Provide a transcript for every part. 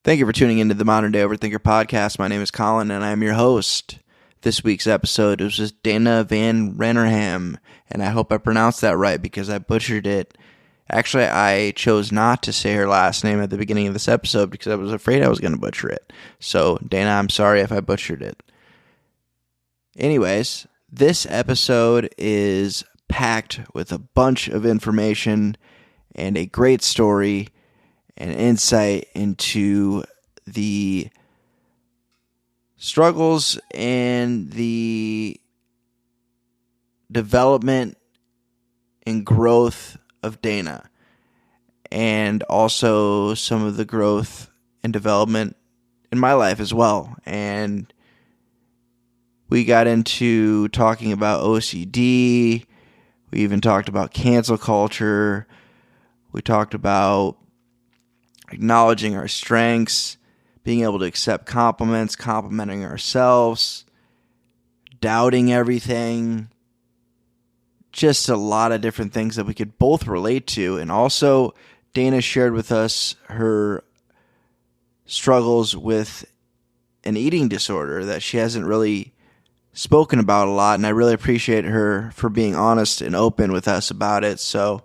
Thank you for tuning into the Modern Day Overthinker podcast. My name is Colin, and I am your host. This week's episode was with Dana Van Renterghem, and I hope I pronounced that right because I butchered it. Actually, I chose not to say her last name at the beginning of this episode because I was afraid I was going to butcher it. So, Dana, I'm sorry if I butchered it. Anyways, this episode is packed with a bunch of information and a great story and insight into the struggles and the development and growth of Dana, and also some of the growth and development in my life as well. And we got into talking about OCD. We even talked about cancel culture. We talked about acknowledging our strengths, being able to accept compliments, complimenting ourselves, doubting everything. Just a lot of different things that we could both relate to. And also, Dana shared with us her struggles with an eating disorder that she hasn't really spoken about a lot. And I really appreciate her for being honest and open with us about it. So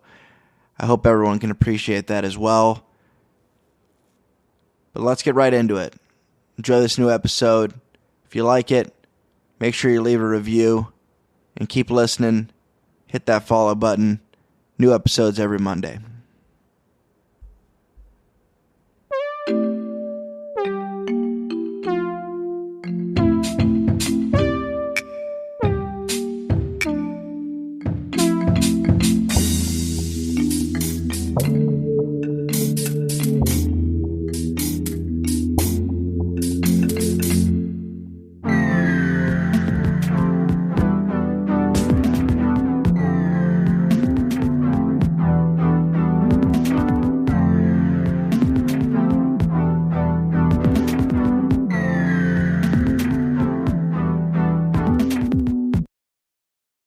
I hope everyone can appreciate that as well. But let's get right into it. Enjoy this new episode. If you like it, make sure you leave a review and keep listening. Hit that follow button. New episodes every Monday.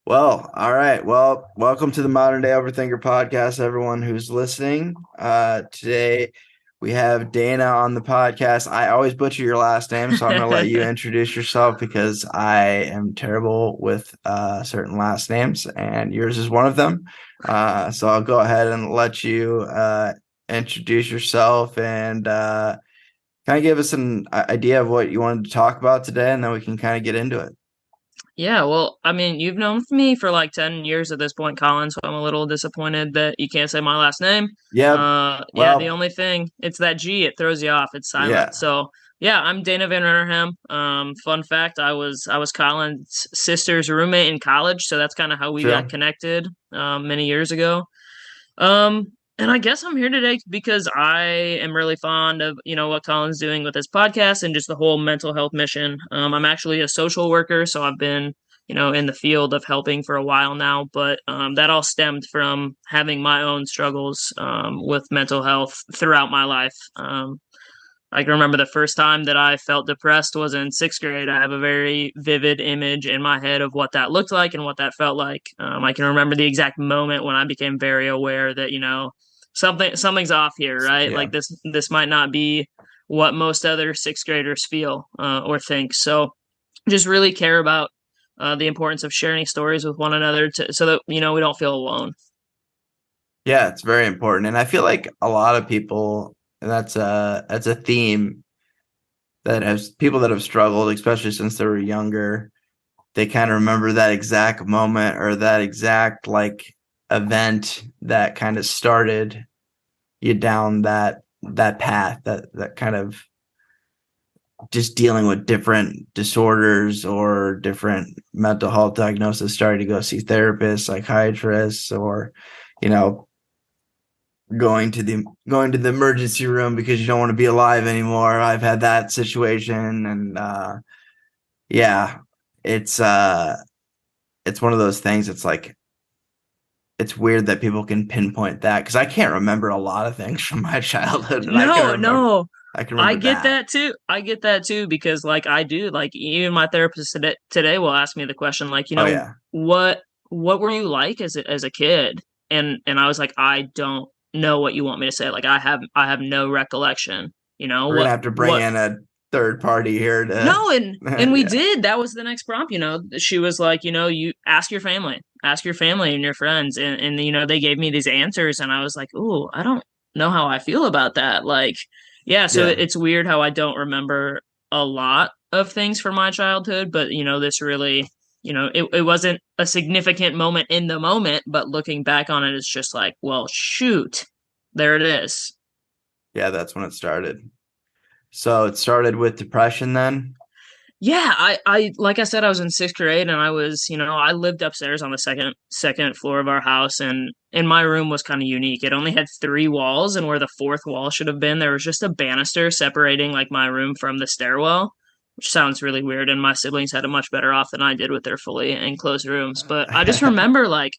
Well, all right. Well, welcome to the Modern Day Overthinker podcast, everyone who's listening. Today we have Dana on the podcast. I always butcher your last name, so I'm going to let you introduce yourself because I am terrible with certain last names, and yours is one of them. So I'll go ahead and let you introduce yourself and kind of give us an idea of what you wanted to talk about today, and then we can kind of get into it. Yeah, well, I mean, you've known me for like 10 years at this point, Colin, so I'm a little disappointed that you can't say my last name. Yep. Yeah, the Well, only thing, it's that G, it throws you off, it's yeah. silent. So, yeah, I'm Dana Van Renterghem. Fun fact, I was Colin's sister's roommate in college, so that's kind of how we got True. connected many years ago. And I guess I'm here today because I am really fond of, what Colin's doing with his podcast and just the whole mental health mission. I'm actually a social worker, so I've been, in the field of helping for a while now, but that all stemmed from having my own struggles with mental health throughout my life. I can remember the first time that I felt depressed was in sixth grade. I have a very vivid image in my head of what that looked like and what that felt like. I can remember the exact moment when I became very aware that, something's off here, right? Yeah. Like this might not be what most other sixth graders feel or think. So just really care about the importance of sharing stories with one another so that, we don't feel alone. Yeah, it's very important. And I feel like a lot of people, and that's a theme that has people that have struggled, especially since they were younger, they kind of remember that exact moment or that exact like event that kind of started you down that path, that kind of just dealing with different disorders or different mental health diagnoses, starting to go see therapists, psychiatrists, or, going to the emergency room because you don't want to be alive anymore. I've had that situation, and yeah, it's one of those things. It's like, it's weird that people can pinpoint that because I can't remember a lot of things from my childhood, and I can remember I get that. that too. I get that too because like I do, like even my therapist today will ask me the question like, Oh yeah. what were you like as a kid? And I was like, I don't know what you want me to say. Like I have no recollection. You know, We're gonna have to bring what in a third party here to. no, and we Yeah, did. That was the next prompt. She was like, you ask your family and your friends, and they gave me these answers, and I was like, ooh, I don't know how I feel about that. Like, yeah, so yeah, it's weird how I don't remember a lot of things from my childhood, but this really, it wasn't a significant moment in the moment, but looking back on it, it's just like, well, shoot, there it is. yeah. That's when it started. So it started with depression then. Yeah, I like I said, I was in sixth grade, and I lived upstairs on the second floor of our house, and my room was kind of unique. It only had three walls, and where the fourth wall should have been, there was just a banister separating like my room from the stairwell, which sounds really weird. And my siblings had it much better off than I did with their fully enclosed rooms. But I just remember like,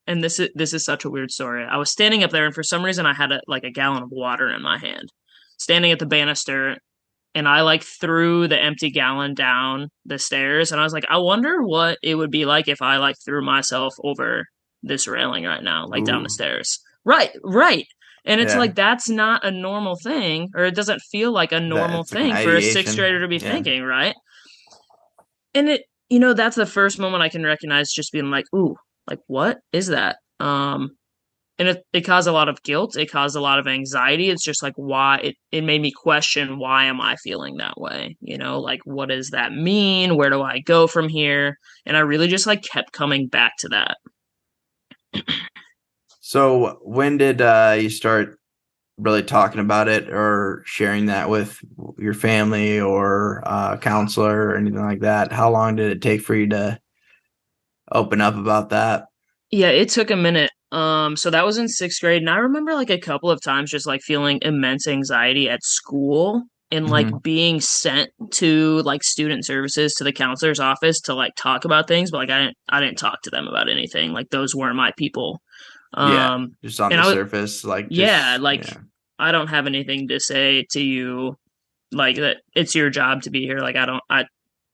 and this is such a weird story. I was standing up there, and for some reason, I had like a gallon of water in my hand, standing at the banister, and I like threw the empty gallon down the stairs, and I was like, I wonder what it would be like if I like threw myself over this railing right now, like down the Ooh, stairs. Right, right. And it's yeah. like that's not a normal thing, or it doesn't feel like a That normal it's like an thing for a sixth ideation. grader to be Yeah. thinking, right? And that's the first moment I can recognize just being like, ooh, like what is that? And it caused a lot of guilt. It caused a lot of anxiety. It's just like why it made me question, why am I feeling that way? Like what does that mean? Where do I go from here? And I really just like kept coming back to that. So when did you start really talking about it or sharing that with your family or counselor or anything like that? How long did it take for you to open up about that? Yeah, it took a minute. So that was in sixth grade, and I remember like a couple of times just like feeling immense anxiety at school and like Hmm. being sent to like student services to the counselor's office to like talk about things, but like I didn't talk to them about anything. Like those weren't my people. Yeah, Um, just on and the I was surface, like Yeah, just like yeah, I don't have anything to say to you like that it's your job to be here. Like I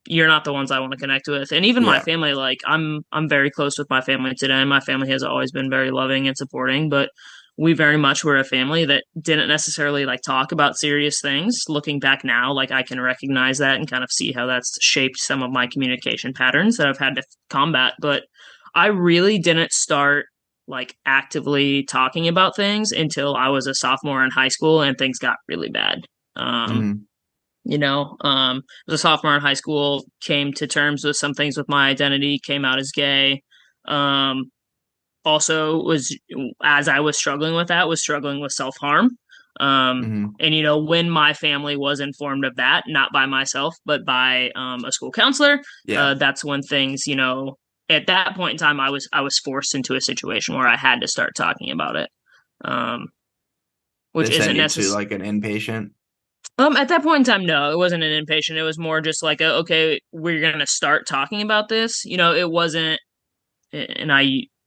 you're not the ones I want to connect with. And even my yeah, family, like I'm very close with my family today. My family has always been very loving and supporting, but we very much were a family that didn't necessarily like talk about serious things. Looking back now, like I can recognize that and kind of see how that's shaped some of my communication patterns that I've had to combat. But I really didn't start like actively talking about things until I was a sophomore in high school and things got really bad. Um, hmm, as a sophomore in high school, came to terms with some things with my identity, came out as gay. Um, also was as I was struggling with that, was struggling with self-harm. hmm, And when my family was informed of that, not by myself, but by a school counselor, yeah. that's when things, at that point in time, I was forced into a situation where I had to start talking about it. Um, They which send isn't you to necessary. like an inpatient. At that point in time, no, it wasn't an inpatient. It was more just like, okay, we're gonna start talking about this. It wasn't, and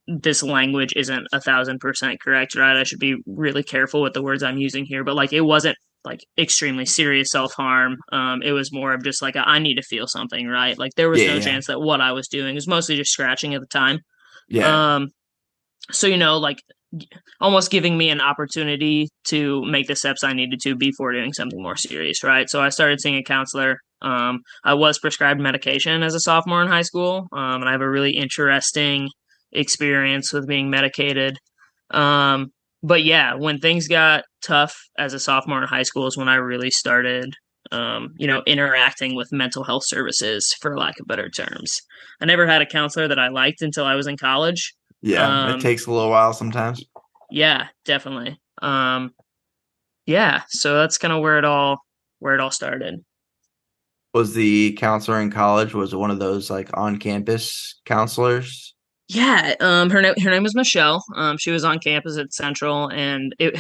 this language isn't 1,000% correct, right? I should be really careful with the words I'm using here, but like, it wasn't like extremely serious self harm. It was more of just like I need to feel something, right? Like there was Yeah, no yeah, chance that what I was doing was mostly just scratching at the time. yeah. Um, so like almost giving me an opportunity to make the steps I needed to before doing something more serious, right? So I started seeing a counselor. I was prescribed medication as a sophomore in high school, and I have a really interesting experience with being medicated. Um, but yeah, when things got tough as a sophomore in high school is when I really started, interacting with mental health services, for lack of better terms. I never had a counselor that I liked until I was in college. Yeah, it Um, takes a little while sometimes. yeah, definitely. Yeah, so that's kind of where it all started. Was the counselor in college, was it one of those like on campus counselors? Yeah, her name was Michelle. She was on campus at Central, and it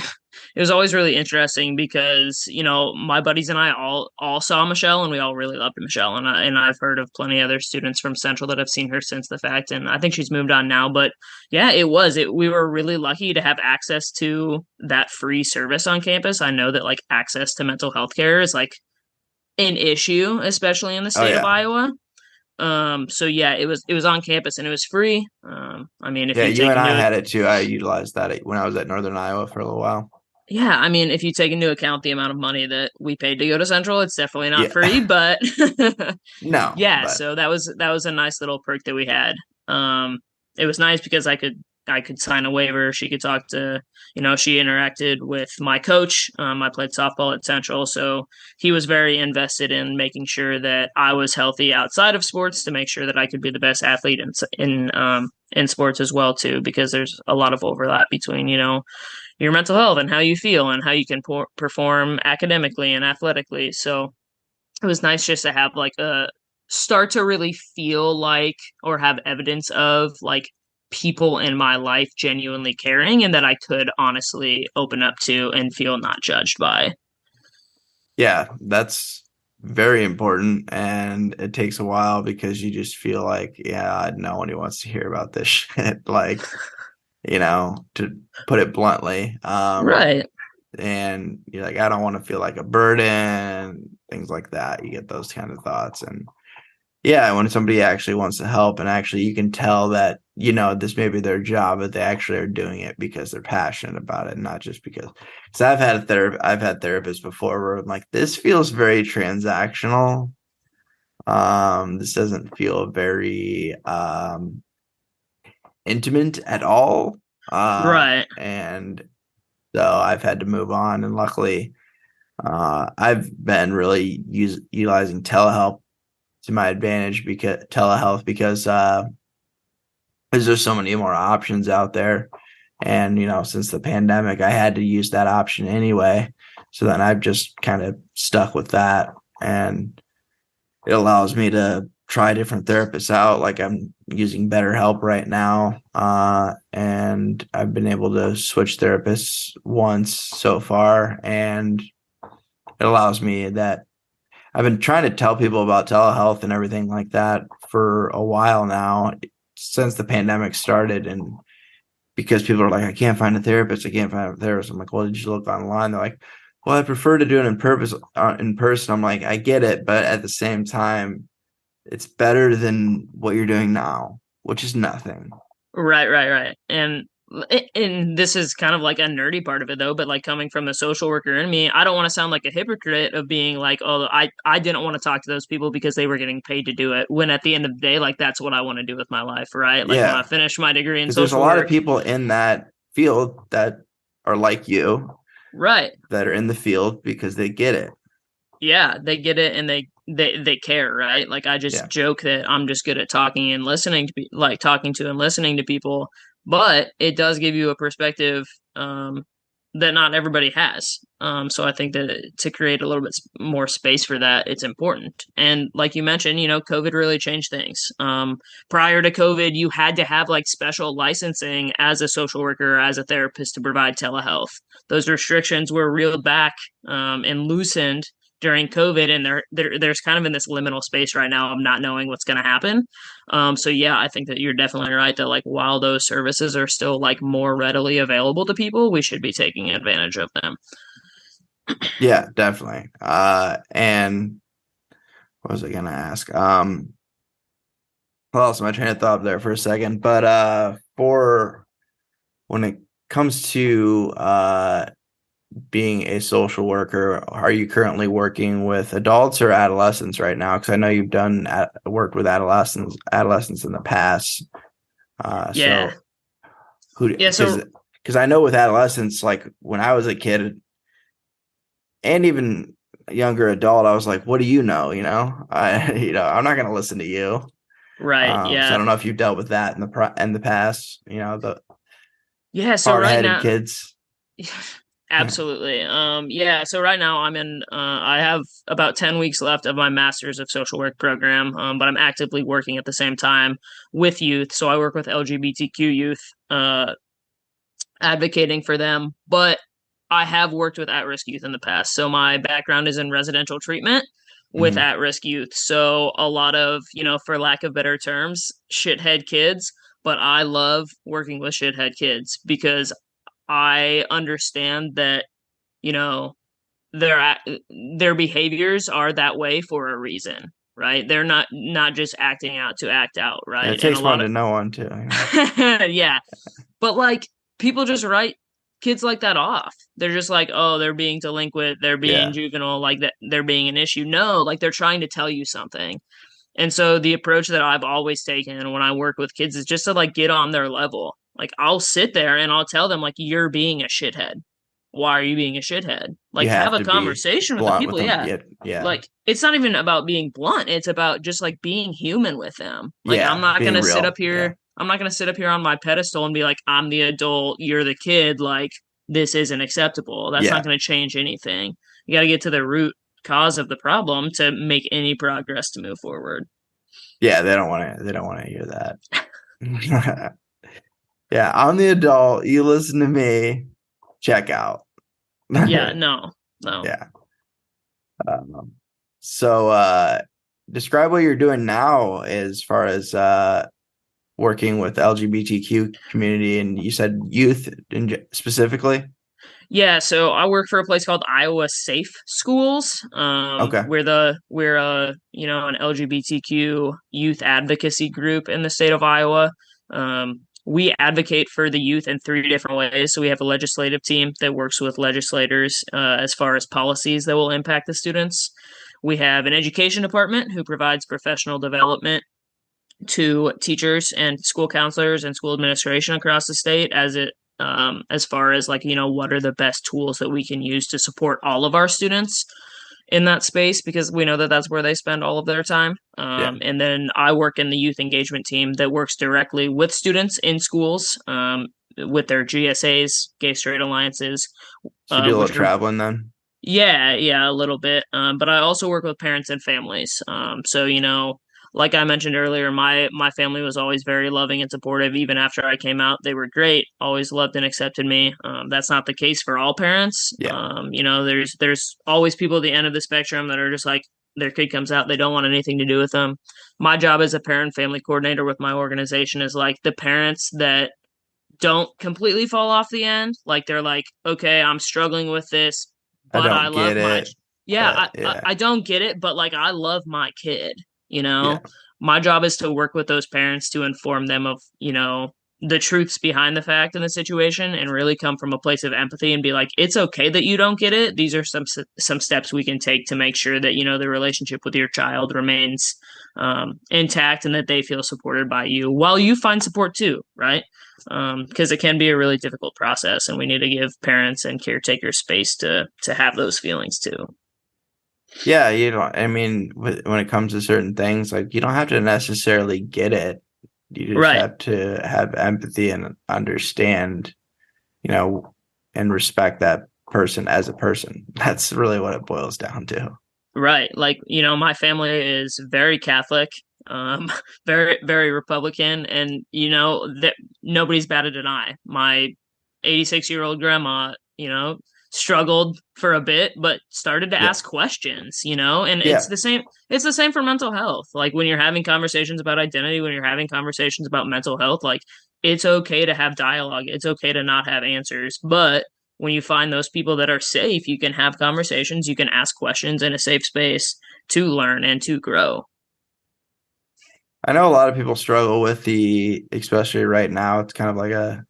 it was always really interesting because my buddies and I all saw Michelle, and we all really loved Michelle, and I've heard of plenty of other students from Central that have seen her since the fact, and I think she's moved on now. But yeah, we were really lucky to have access to that free service on campus. I know that like access to mental health care is like an issue, especially in the Oh state of yeah. Iowa. So yeah, it was on campus and it was free. I mean, if Yeah, you you take and I into it, had it too. I utilized that when I was at Northern Iowa for a little while. Yeah, I mean, if you take into account the amount of money that we paid to go to Central, it's definitely not Yeah. free, but No, yeah, but so that was a nice little perk that we had. Um, it was nice because I could sign a waiver. She could talk to, she interacted with my coach. I played softball at Central, so he was very invested in making sure that I was healthy outside of sports to make sure that I could be the best athlete in sports as well too, because there's a lot of overlap between your mental health and how you feel and how you can perform academically and athletically. So it was nice just to have like a start to really feel like or have evidence of like people in my life genuinely caring and that I could honestly open up to and feel not judged by. yeah, that's very important, and it takes a while because you just feel like, yeah, no one wants to hear about this shit. Like, to put it bluntly. Right. And you're like, I don't want to feel like a burden, things like that. You get those kind of thoughts. And yeah, when somebody actually wants to help and actually you can tell that, this may be their job, but they actually are doing it because they're passionate about it, not just because I've had therapists before where I'm like, this feels very transactional. This doesn't feel very intimate at all. Right. And so I've had to move on, and luckily I've been really utilizing telehealth to my advantage because there's just so many more options out there. And, since the pandemic, I had to use that option anyway. So then I've just kind of stuck with that. And it allows me to try different therapists out. Like I'm using BetterHelp right now. And I've been able to switch therapists once so far. And it allows me that I've been trying to tell people about telehealth and everything like that for a while now, since the pandemic started. And because people are like, I can't find a therapist. I can't find a therapist. I'm like, well, did you look online? They're like, well, I prefer to do it in person. I'm like, I get it. But at the same time, it's better than what you're doing now, which is nothing. Right, right, right. And this is kind of like a nerdy part of it though, but like coming from the social worker in me, I don't want to sound like a hypocrite of being like, oh, I didn't want to talk to those people because they were getting paid to do it. When at the end of the day, like that's what I want to do with my life, right? Like when I Yeah. finish my degree in Because there's a social lot of work, people in that field that are like you, right. that are in the field because they get it. Yeah, they get it and they care, right? Like I just Yeah. joke that I'm just good at talking and listening to like talking to and listening to people, but it does give you a perspective that not everybody has. So I think that to create a little bit more space for that, it's important. And like you mentioned, COVID really changed things. Prior to COVID, you had to have like special licensing as a social worker or as a therapist to provide telehealth. Those restrictions were reeled back and loosened during COVID, and there's kind of in this liminal space right now of not knowing what's going to happen. So yeah, I think that you're definitely right that like while those services are still like more readily available to people, we should be taking advantage of them. Yeah, definitely. And what was I gonna ask? I lost my train of thought there for a second. But for when it comes to being a social worker, are you currently working with adults or adolescents right now? Because I know you've done worked with adolescents in the past. Yeah, So who? yeah. Because I know with adolescents, like when I was a kid and even a younger adult, I was like, what do you know? I'm not gonna listen to you. Right, So I yeah, don't know if you've dealt with that in the past. The yeah. So hard right headed now, kids. absolutely. Yeah, so right now I have about 10 weeks left of my master's of social work program, but I'm actively working at the same time with youth. So I work with LGBTQ youth, advocating for them, but I have worked with at-risk youth in the past. So my background is in residential treatment with Mhm. at-risk youth. So a lot of, for lack of better terms, shithead kids, but I love working with shithead kids because I understand that, you know, their their behaviors are that way for a reason, right? They're not just acting out to act out, Yeah, right? it And a takes one lot to know one too. of yeah. But like people just write kids like that off. They're just like, oh, they're being delinquent, they're being Yeah. juvenile, like that, they're being an issue. No, like they're trying to tell you something. And so the approach that I've always taken when I work with kids is just to like get on their level. Like I'll sit there and I'll tell them like you're being a shithead. Why are you being a shithead? You Like have have a to be conversation with the blunt with people. them. Yeah. Yeah. Yeah. Like it's not even about being blunt. It's about just like being human with them. Like I'm Yeah. not Being gonna sit real. up Yeah. here. I'm not gonna sit up here on my pedestal and be like, I'm the adult, you're the kid. Like this isn't acceptable. That's not Yeah. gonna change anything. You got to get to the root cause of the problem to make any progress to move forward. Yeah. They don't want to hear that. Yeah. I'm the adult. You listen to me. Check out. Yeah, no, no. Yeah. Um, so, describe what you're doing now as far as working with LGBTQ community, and you said youth specifically. Yeah, so I work for a place called Iowa Safe Schools. Okay. We're an LGBTQ youth advocacy group in the state of Iowa. We advocate for the youth in three different ways. So we have a legislative team that works with legislators as far as policies that will impact the students. We have an education department who provides professional development to teachers and school counselors and school administration across the state as far as like what are the best tools that we can use to support all of our students in that space, because we know that that's where they spend all of their time. Yeah. And then I work in the youth engagement team that works directly with students in schools, with their GSAs, gay straight alliances, So you do a little which are traveling then? yeah, a little bit. But I also work with parents and families. So like I mentioned earlier, my family was always very loving and supportive. Even after I came out, they were great. Always loved and accepted me. That's not the case for all parents. Yeah. There's always people at the end of the spectrum that are just like their kid comes out, they don't want anything to do with them. My job as a parent family coordinator with my organization is like the parents that don't completely fall off the end. Like they're like, okay, I'm struggling with this, I but I don't get love my it, yeah, but yeah. I don't get it, but like I love my kid, you know? Yeah. My job is to work with those parents to inform them of, the truths behind the fact in the situation and really come from a place of empathy and be like, it's okay that you don't get it. These are some steps we can take to make sure that, the relationship with your child remains intact and that they feel supported by you while you find support too, right? Because it can be a really difficult process, and we need to give parents and caretakers space to have those feelings too. Yeah, I mean, when it comes to certain things, like you don't have to necessarily get it. You just Right, have to have empathy and understand, you know, and respect that person as a person. That's really what it boils down to. right. Like, my family is very Catholic, very, very Republican, and that nobody's batted an eye. My 86-year-old grandma, struggled for a bit, but started to Yeah. ask questions, and Yeah. it's the same for mental health. Like when you're having conversations about identity, when you're having conversations about mental health, like it's okay to have dialogue. It's okay to not have answers. But when you find those people that are safe, you can have conversations, you can ask questions in a safe space to learn and to grow. I know a lot of people struggle with especially right now, it's kind of like a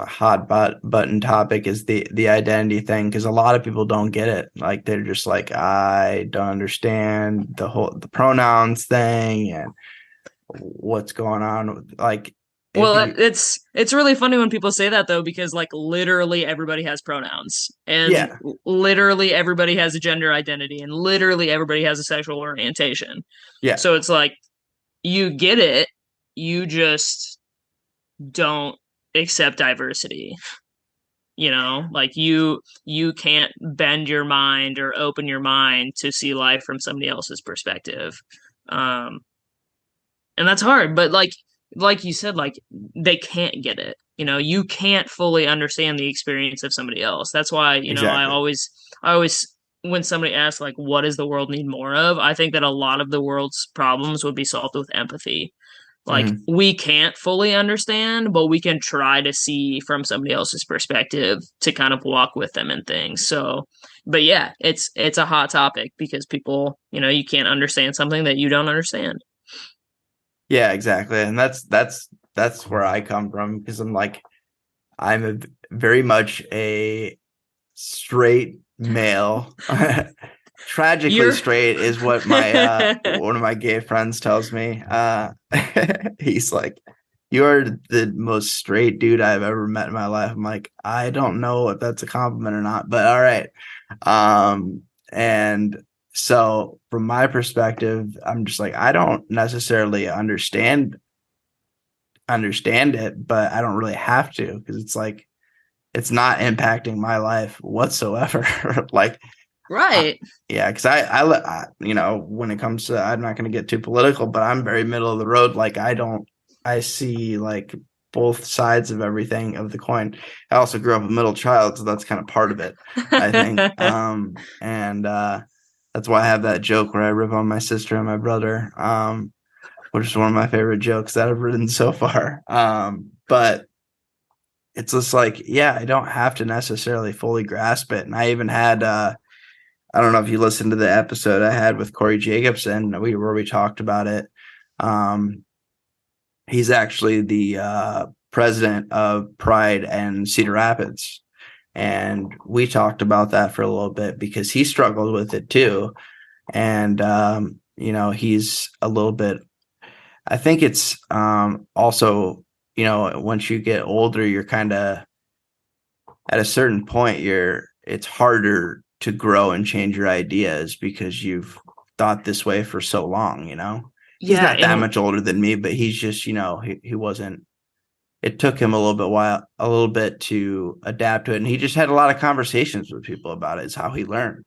hot button topic is the identity thing, because a lot of people don't get it. Like they're just like, I don't understand the pronouns thing and what's going on. Like if Well, you, it's really funny when people say that though, because like literally everybody has pronouns, and yeah, literally everybody has a gender identity, and literally everybody has a sexual orientation. yeah, So it's like you get it, you just don't accept diversity. Like you can't bend your mind or open your mind to see life from somebody else's perspective. Um, and that's hard, but like you said, like they can't get it. You can't fully understand the experience of somebody else. That's why, exactly. I always when somebody asks like what does the world need more of, I think that a lot of the world's problems would be solved with empathy. Like Hmm. we can't fully understand, but we can try to see from somebody else's perspective to kind of walk with them in things. So, but yeah, it's a hot topic because people, you can't understand something that you don't understand. Yeah, exactly. And that's where I come from, because I'm like, I'm very much a straight male. Tragically You're straight is what my one of my gay friends tells me. He's like, "You're the most straight dude I've ever met in my life." I'm like, I don't know if that's a compliment or not, but all right. And so from my perspective, I'm just like, I don't necessarily understand it, but I don't really have to, because it's like it's not impacting my life whatsoever. Like, right. yeah, because you know, when it comes to, I'm not going to get too political, but I'm very middle of the road. Like, I see like both sides of everything of the coin. I also grew up a middle child, so that's kind of part of it, I think. And that's why I have that joke where I rip on my sister and my brother, which is one of my favorite jokes that I've written so far. But it's just like, yeah, I don't have to necessarily fully grasp it. And I even had, I don't know if you listened to the episode I had with Corey Jacobson, where we talked about it. Um, he's actually the president of Pride and Cedar Rapids. And we talked about that for a little bit because he struggled with it too. And, you know, he's a little bit, I think it's also, you know, once you get older, you're kind of at a certain point, it's harder to grow and change your ideas because you've thought this way for so long, you know. He's Yeah, not that and much older than me, but he's just, you know, he wasn't, it took him a little bit to adapt to it. And he just had a lot of conversations with people about it, is how he learned.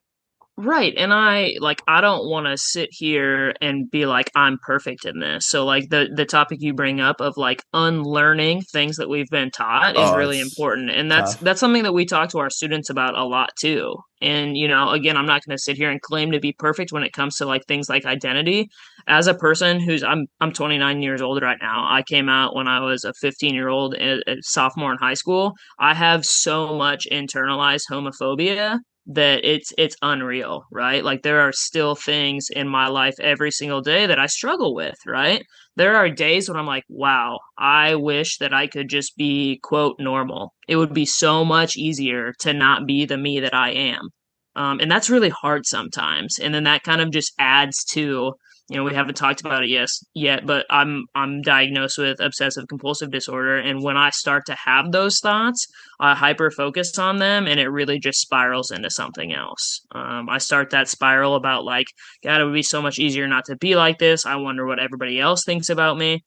right. And I don't want to sit here and be like I'm perfect in this. So like the topic you bring up of like unlearning things that we've been taught is Oh, really it's important. And tough. that's something that we talk to our students about a lot too. And you know, again, I'm not going to sit here and claim to be perfect when it comes to like things like identity. As a person who's I'm 29 years old right now. I came out when I was a 15-year-old, a sophomore in high school. I have so much internalized homophobia that it's unreal, right? Like there are still things in my life every single day that I struggle with, right? There are days when I'm like, wow, I wish that I could just be quote normal. It would be so much easier to not be the me that I am. And that's really hard sometimes. And then that kind of just adds to, you know, we haven't talked about it yet, but I'm diagnosed with obsessive compulsive disorder. And when I start to have those thoughts, I hyper focus on them and it really just spirals into something else. I start that spiral about like, God, it would be so much easier not to be like this. I wonder what everybody else thinks about me.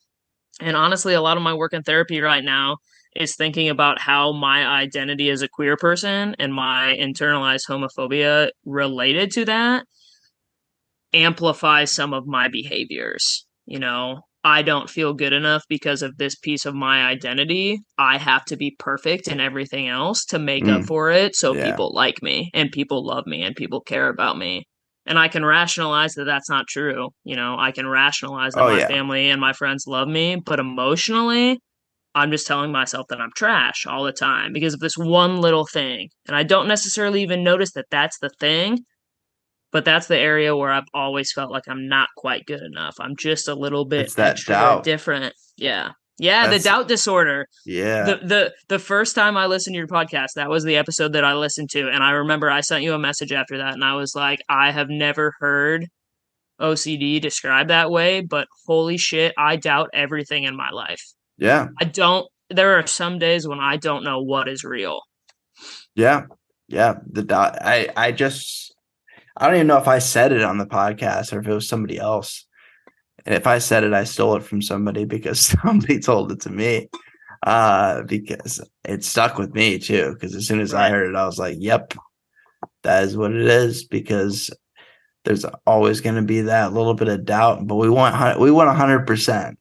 And honestly, a lot of my work in therapy right now is thinking about how my identity as a queer person and my internalized homophobia related to that amplifies some of my behaviors. You know, I don't feel good enough because of this piece of my identity. I have to be perfect in everything else to make up Mm, for it so yeah. people like me and people love me and people care about me. And I can rationalize that that's not true. You know, I can rationalize that Oh, my yeah. family and my friends love me, but emotionally, I'm just telling myself that I'm trash all the time because of this one little thing. And I don't necessarily even notice that that's the thing, but that's the area where I've always felt like I'm not quite good enough. I'm just a little bit It's that extra doubt. different. Yeah. Yeah, the That's, doubt disorder. yeah. The first time I listened to your podcast, that was the episode that I listened to, and I remember I sent you a message after that and I was like, I have never heard OCD described that way, but holy shit, I doubt everything in my life. Yeah. I don't There are some days when I don't know what is real. Yeah. Yeah. The doubt. I don't even know if I said it on the podcast or if it was somebody else. And if I said it, I stole it from somebody because somebody told it to me. Because it stuck with me too. Because as soon as I Right. heard it, I was like, "Yep, that is what it is." Because there's always going to be that little bit of doubt, but we want 100%,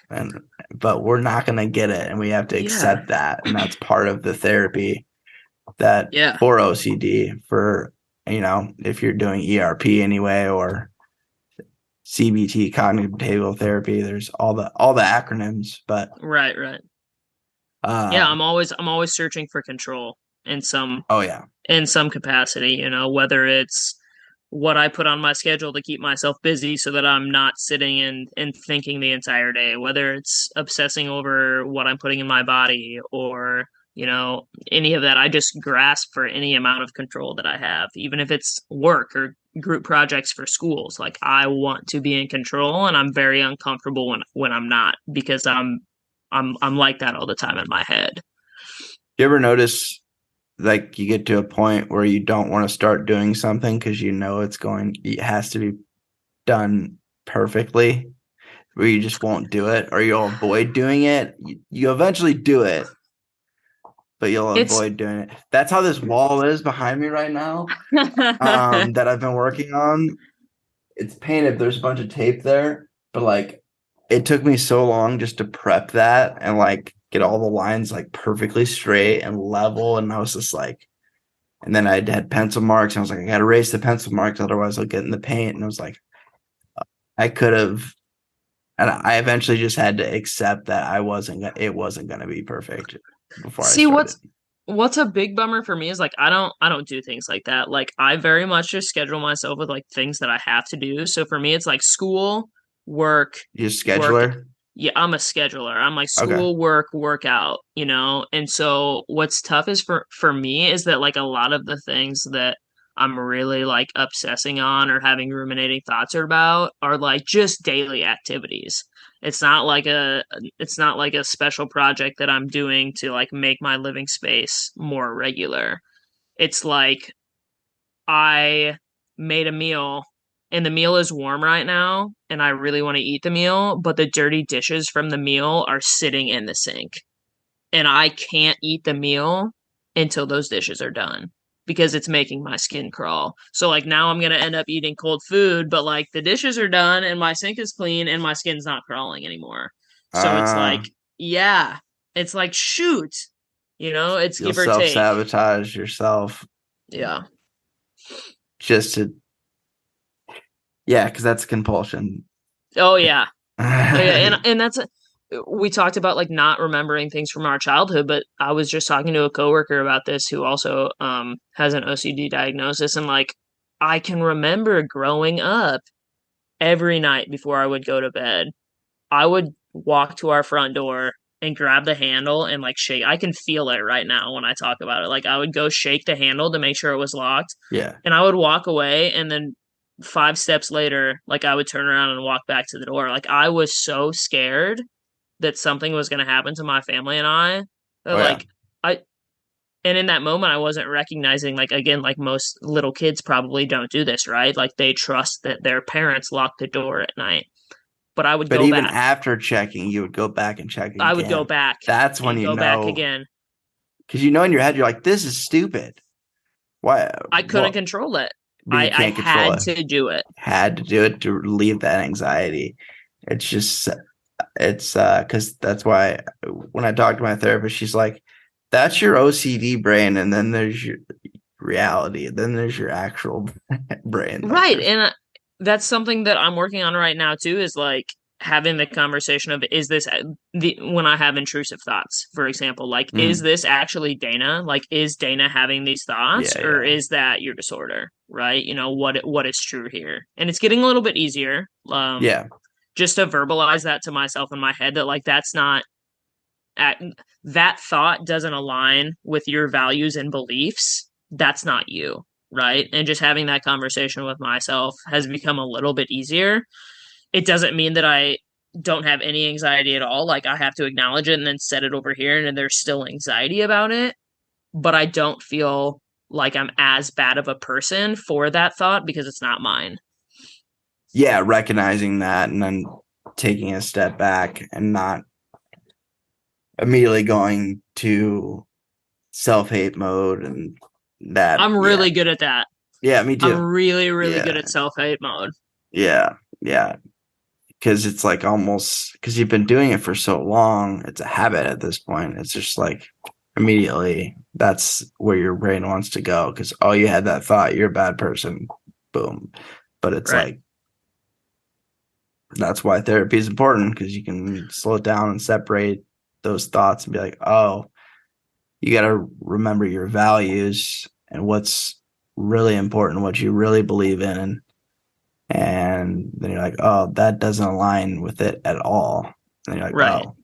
and but we're not going to get it, and we have to Yeah. accept that, and that's part of the therapy that Yeah. for OCD, for, you know, if you're doing ERP anyway, or CBT, cognitive behavioral therapy. There's all the acronyms, but Right, right. Yeah, uh, I'm always searching for control in oh yeah, some capacity, you know, whether it's what I put on my schedule to keep myself busy so that I'm not sitting and thinking the entire day, whether it's obsessing over what I'm putting in my body or, any of that. I just grasp for any amount of control that I have, even if it's work or group projects for schools. Like I want to be in control, and I'm very uncomfortable when I'm not, because I'm like that all the time in my head. You ever notice like you get to a point where you don't want to start doing something because it has to be done perfectly, where you just won't do it, or you'll avoid doing it? You eventually do it, but you'll It's avoid doing it. That's how this wall is behind me right now, that I've been working on. It's painted. There's a bunch of tape there, but like it took me so long just to prep that and like get all the lines like perfectly straight and level. And I was just like, and then I had pencil marks, and I was like, I gotta erase the pencil marks, otherwise I'll get in the paint. And I was like, I could have, and I eventually just had to accept that it wasn't gonna be perfect before I See, started. what's a big bummer for me is like I don't do things like that. Like I very much just schedule myself with like things that I have to do. So for me it's like school, work, You a work. scheduler? Yeah, I'm a scheduler. I'm like Okay. school, work, workout. And so what's tough is for me is that like a lot of the things that I'm really like obsessing on or having ruminating thoughts about are like just daily activities. It's not like a special project that I'm doing to like make my living space more regular. It's like I made a meal and the meal is warm right now and I really want to eat the meal, but the dirty dishes from the meal are sitting in the sink. And I can't eat the meal until those dishes are done because it's making my skin crawl. So like now I'm going to end up eating cold food, but like the dishes are done and my sink is clean and my skin's not crawling anymore. So it's Uh, like, yeah, it's like shoot, it's you'll give or take. self-sabotage yourself Yeah. just to, yeah, because that's compulsion. Oh yeah. Oh yeah, and Yeah. and that's we talked about like not remembering things from our childhood, but I was just talking to a coworker about this who also has an OCD diagnosis, and like I can remember growing up every night before I would go to bed, I would walk to our front door and grab the handle and like shake. I can feel it right now when I talk about it. Like I would go shake the handle to make sure it was locked, and I would walk away, and then 5 steps later, like I would turn around and walk back to the door. Like I was so scared that something was going to happen to my family and I. That Oh yeah. like I and in that moment I wasn't recognizing, like, again, like most little kids probably don't do this, right? Like they trust that their parents lock the door at night. But I would But go even back. after checking, you would go back and check I would go again. back That's when and you go back know, again. because you know in your head you're like, this is stupid. Why? I couldn't What? control it. But I you I can't control had it. to do it. Had to do it to relieve that anxiety. It's just it's because that's why when I talk to my therapist, she's like, that's your OCD brain, and then there's your reality, and then there's your actual brain. Like Right. there's And that's something that I'm working on right now too, is like having the conversation of, is this the when I have intrusive thoughts, for example, like is mm, this actually Dana? Like is Dana having these thoughts, yeah, or yeah, is that your disorder? Right? What is true here? And it's getting a little bit easier. yeah, Just to verbalize that to myself in my head, that like that's not at, that thought doesn't align with your values and beliefs. That's not you, right? And just having that conversation with myself has become a little bit easier. It doesn't mean that I don't have any anxiety at all. Like I have to acknowledge it and then set it over here, and there's still anxiety about it, but I don't feel like I'm as bad of a person for that thought because it's not mine. yeah. Recognizing that and then taking a step back and not immediately going to self-hate mode and that. I'm Yeah, really good at that. yeah. Me I'm too. really, really good Yeah, at self-hate mode. yeah, yeah. Because it's like almost because you've been doing it for so long, it's a habit at this point. It's just like immediately that's where your brain wants to go because oh, you had that thought, you're a bad person, boom. But it's Right. like that's why therapy is important because you can slow it down and separate those thoughts and be like, oh, you got to remember your values and what's really important, what you really believe in, and then you're like, oh, that doesn't align with it at all. And you're like, Right. oh,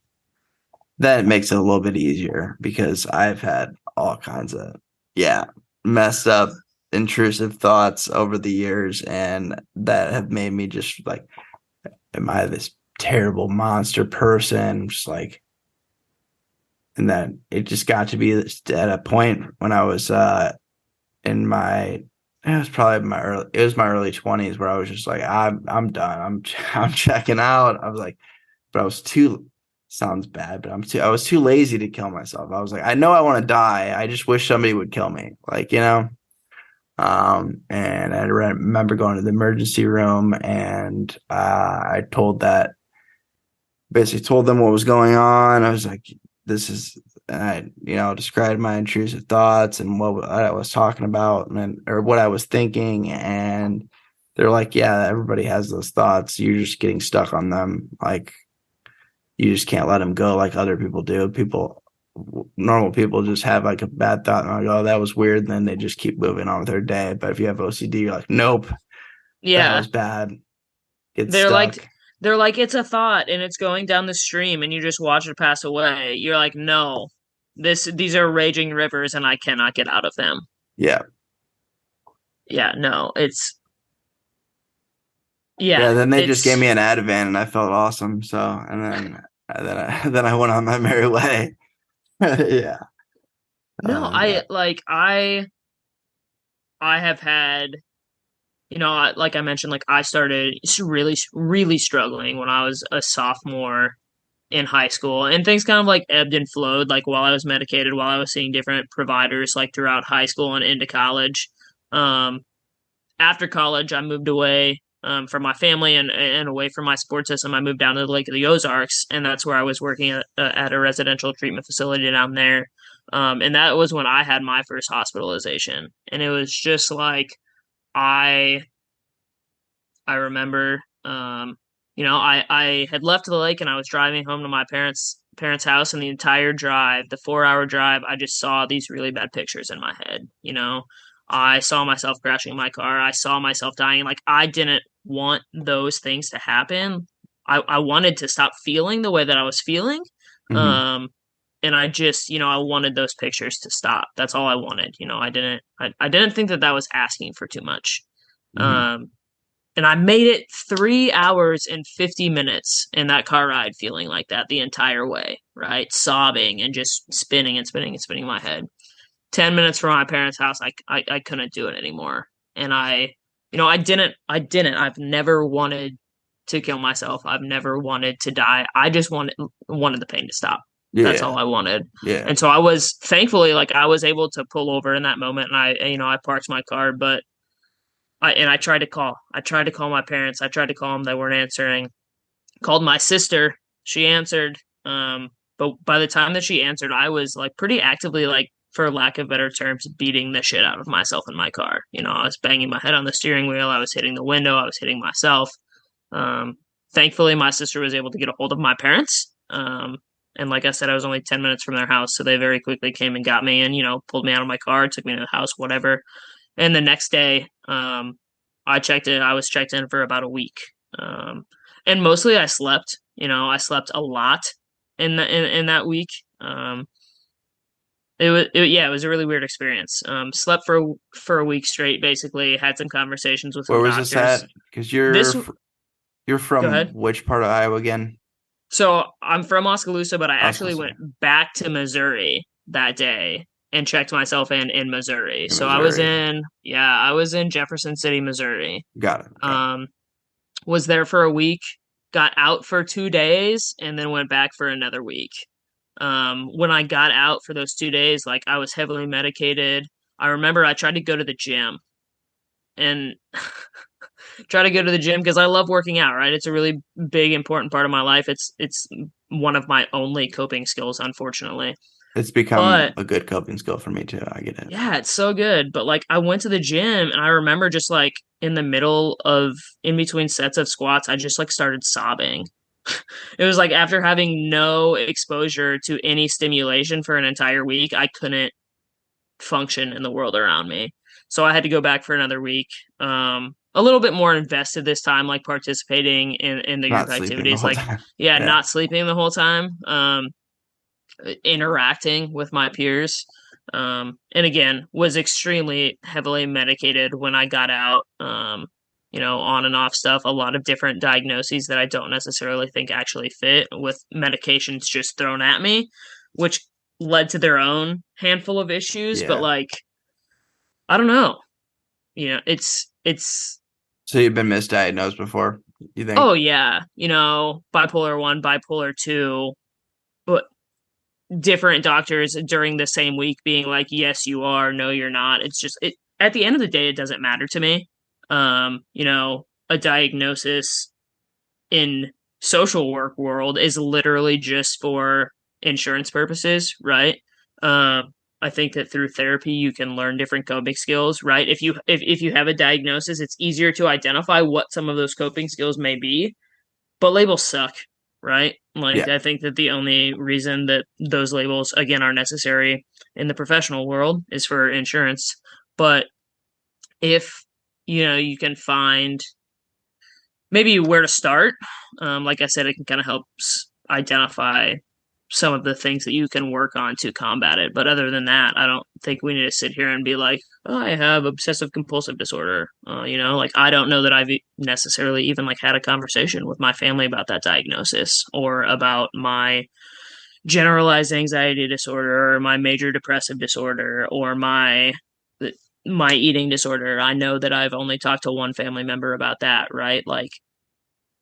that makes it a little bit easier because I've had all kinds of, yeah, messed up, intrusive thoughts over the years, and that have made me just like, am I this terrible monster person? Just like, and then it just got to be at a point when I was in my, it was probably my early 20s where I was just like, I'm done. I'm checking out. I was like, but I was too, sounds bad, but I was too lazy to kill myself. I was like, I know I want to die. I just wish somebody would kill me. Like, and I remember going to the emergency room, and I basically told them what was going on. I was like, this is, I, described my intrusive thoughts and what I was talking about, or what I was thinking. And they're like, yeah, everybody has those thoughts. You're just getting stuck on them. Like, you just can't let them go like other people do. Normal people just have like a bad thought and like, oh, that was weird. And then they just keep moving on with their day. But if you have OCD, you're like, nope, that Yeah. was bad. Get They're like stuck. they're like it's a thought and it's going down the stream and you just watch it pass away. You're like, "No. These are raging rivers and I cannot get out of them." Yeah. Yeah, no. Yeah. Then they just gave It's me an Ativan and I felt awesome. So, then I went on my merry way. Yeah. no, Yeah. I have had, like I mentioned, like I started really really struggling when I was a sophomore in high school, and things kind of like ebbed and flowed like while I was medicated, while I was seeing different providers like throughout high school and into college. um After college I moved away from my family and away from my support system. I moved down to the Lake of the Ozarks, and that's where I was working at a residential treatment facility down there. And that was when I had my first hospitalization, and it was just like I I remember, I had left the lake and I was driving home to my parents' house, and the entire drive, the 4 hour drive, I just saw these really bad pictures in my head. I saw myself crashing my car. I saw myself dying. Like I didn't want those things to happen. I wanted to stop feeling the way that I was feeling. Hmm. Um, and I just, I wanted those pictures to stop. That's all I wanted. I didn't think that was asking for too much. Hmm. Um, and I made it 3 hours and 50 minutes in that car ride feeling like that the entire way, right? Sobbing and just spinning and spinning and spinning my head. 10 minutes from my parents' house, I couldn't do it anymore. And I've never wanted to kill myself. I've never wanted to die. I just wanted the pain to stop. That's all Yeah. I wanted. Yeah. And so I was thankfully like I was able to pull over in that moment, and I parked my car, but I tried to call. I tried to call my parents. I tried to call them. They weren't answering. Called my sister. She answered. But by the time that she answered, I was like pretty actively, like, for lack of better terms, beating the shit out of myself in my car. I was banging my head on the steering wheel. I was hitting the window. I was hitting myself. Um, Thankfully, my sister was able to get a hold of my parents. And like I said, I was only 10 minutes from their house, so they very quickly came and got me and, pulled me out of my car, took me to the house, whatever. And the next day, I checked in. I was checked in for about a week, and mostly I slept. I slept a lot in that week. Yeah, it was a really weird experience. Slept for a week straight. Basically, had some conversations with Where some was this doctors. at? Because This you're Go from ahead. which part of Iowa again? So I'm from Oskaloosa, but I I was actually gonna say went back to Missouri that day and checked myself in Missouri. in So I was Missouri. in, yeah, I was in Jefferson City, Missouri. Got it. Got it. Um, was there for a week, got out for 2 days, and then went back for another week. When I got out for those 2 days, like I was heavily medicated. I remember I tried to go to the gym and try to go to the gym because I love working out, right? It's a really big, important part of my life. It's one of my only coping skills, unfortunately. It's become But a good coping skill for me too. I get it. yeah, it's so good. But like I went to the gym and I remember just like in the middle of in between sets of squats, I just like started sobbing. It was like after having no exposure to any stimulation for an entire week, I couldn't function in the world around me. So I had to go back for another week. A little bit more invested this time, like participating in the group Not sleeping the activities, whole like time. yeah, Yeah. not sleeping the whole time. interacting with my peers. And again, was extremely heavily medicated when I got out, on and off stuff, a lot of different diagnoses that I don't necessarily think actually fit with medications just thrown at me, which led to their own handful of issues. But Yeah. like, I don't know, it's, So you've been misdiagnosed before, you think? oh yeah, bipolar 1, bipolar 2, but different doctors during the same week being like, yes, you are, no, you're not. It's just at the end of the day, it doesn't matter to me. A diagnosis in social work world is literally just for insurance purposes, right? I think that through therapy you can learn different coping skills, right? If you have a diagnosis, it's easier to identify what some of those coping skills may be, but labels suck, right? Like, Yeah. I think that the only reason that those labels, again, are necessary in the professional world is for insurance. But if, you can find maybe where to start, like I said, it can kind of help identify some of the things that you can work on to combat it. But other than that, I don't think we need to sit here and be like, oh, I have obsessive compulsive disorder. Like, I don't know that I've necessarily even like had a conversation with my family about that diagnosis or about my generalized anxiety disorder or my major depressive disorder or my eating disorder. I know that I've only talked to one family member about that, right? Like,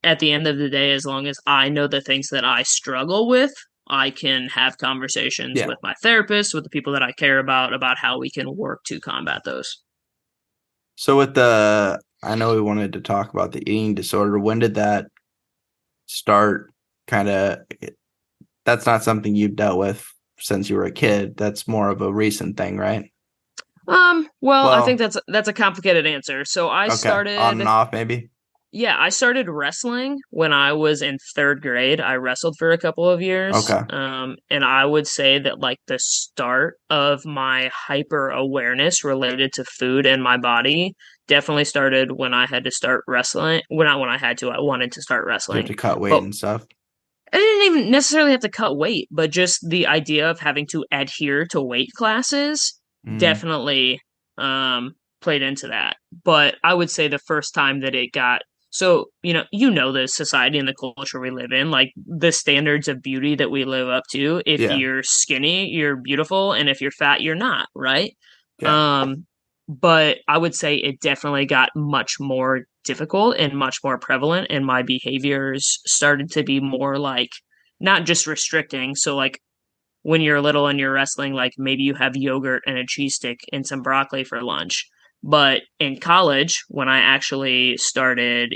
at the end of the day, as long as I know the things that I struggle with, I can have conversations Yeah. with my therapist, with the people that I care about how we can work to combat those. So I know we wanted to talk about the eating disorder. When did that start? That's not something you've dealt with since you were a kid. That's more of a recent thing, right? Well, I think Well, that's a complicated answer. So okay. On and off, maybe. I started wrestling when I was in third grade. I wrestled for a couple of years. Okay. And I would say that like the start of my hyper awareness related to food and my body definitely started when I had to start wrestling. Well, not when I had to, I wanted to start You have wrestling. to cut weight But and stuff. I didn't even necessarily have to cut weight, but just the idea of having to adhere to weight classes Mm. definitely played into that. But I would say the first time that it got so, the society and the culture we live in, like the standards of beauty that we live up to. If Yeah. you're skinny, you're beautiful, and if you're fat, you're not, right? Yeah. Um, but I would say it definitely got much more difficult and much more prevalent, and my behaviors started to be more like not just restricting. So, like when you're little and you're wrestling, like maybe you have yogurt and a cheese stick and some broccoli for lunch. But in college, when I actually started,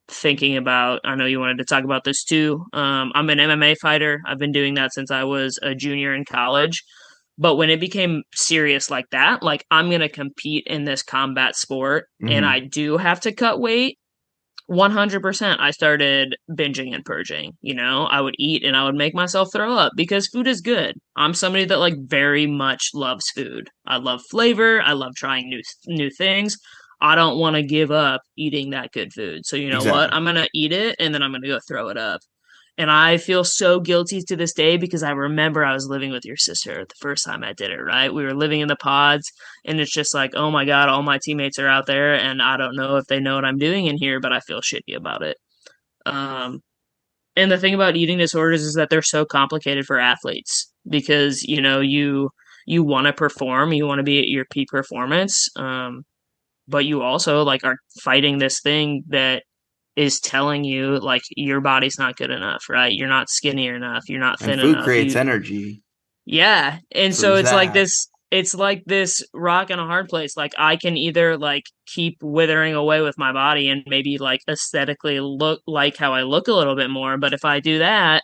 thinking about, I know you wanted to talk about this too. I'm an MMA fighter. I've been doing that since I was a junior in college. But when it became serious like that, like I'm going to compete in this combat sport and Mm-hmm. I do have to cut weight, 100%. I started binging and purging. I would eat and I would make myself throw up because food is good. I'm somebody that like very much loves food. I love flavor. I love trying new things. I don't want to give up eating that good food. So you know what? Exactly. I'm going to eat it and then I'm going to go throw it up. And I feel so guilty to this day because I remember I was living with your sister the first time I did it, right? We were living in the pods, and it's just like, oh my God, all my teammates are out there, and I don't know if they know what I'm doing in here, but I feel shitty about it. Um, and the thing about eating disorders is that they're so complicated for athletes because, you want to perform, you want to be at your peak performance, but you also like are fighting this thing that is telling you like your body's not good enough, right? You're not skinny enough, you're not And thin food enough. creates energy. Yeah. And So so there's it's like that. this rock and a hard place. Like I can either like keep withering away with my body and maybe like aesthetically look like how I look a little bit more, but if I do that,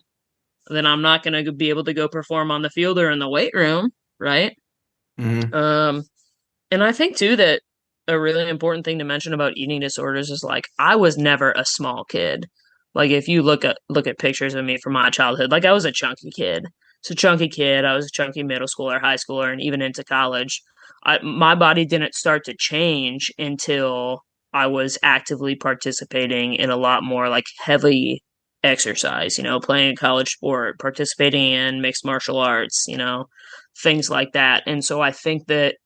then I'm not going to be able to go perform on the field or in the weight room, right? Mm-hmm. Um and I think too that a really important thing to mention about eating disorders is like I was never a small kid. Like if you look at pictures of me from my childhood, like I was a chunky kid. So chunky kid, I was a chunky middle schooler, high schooler, and even into college. My body didn't start to change until I was actively participating in a lot more like exercise, playing a college sport, participating in mixed martial arts, things like that. And so I think that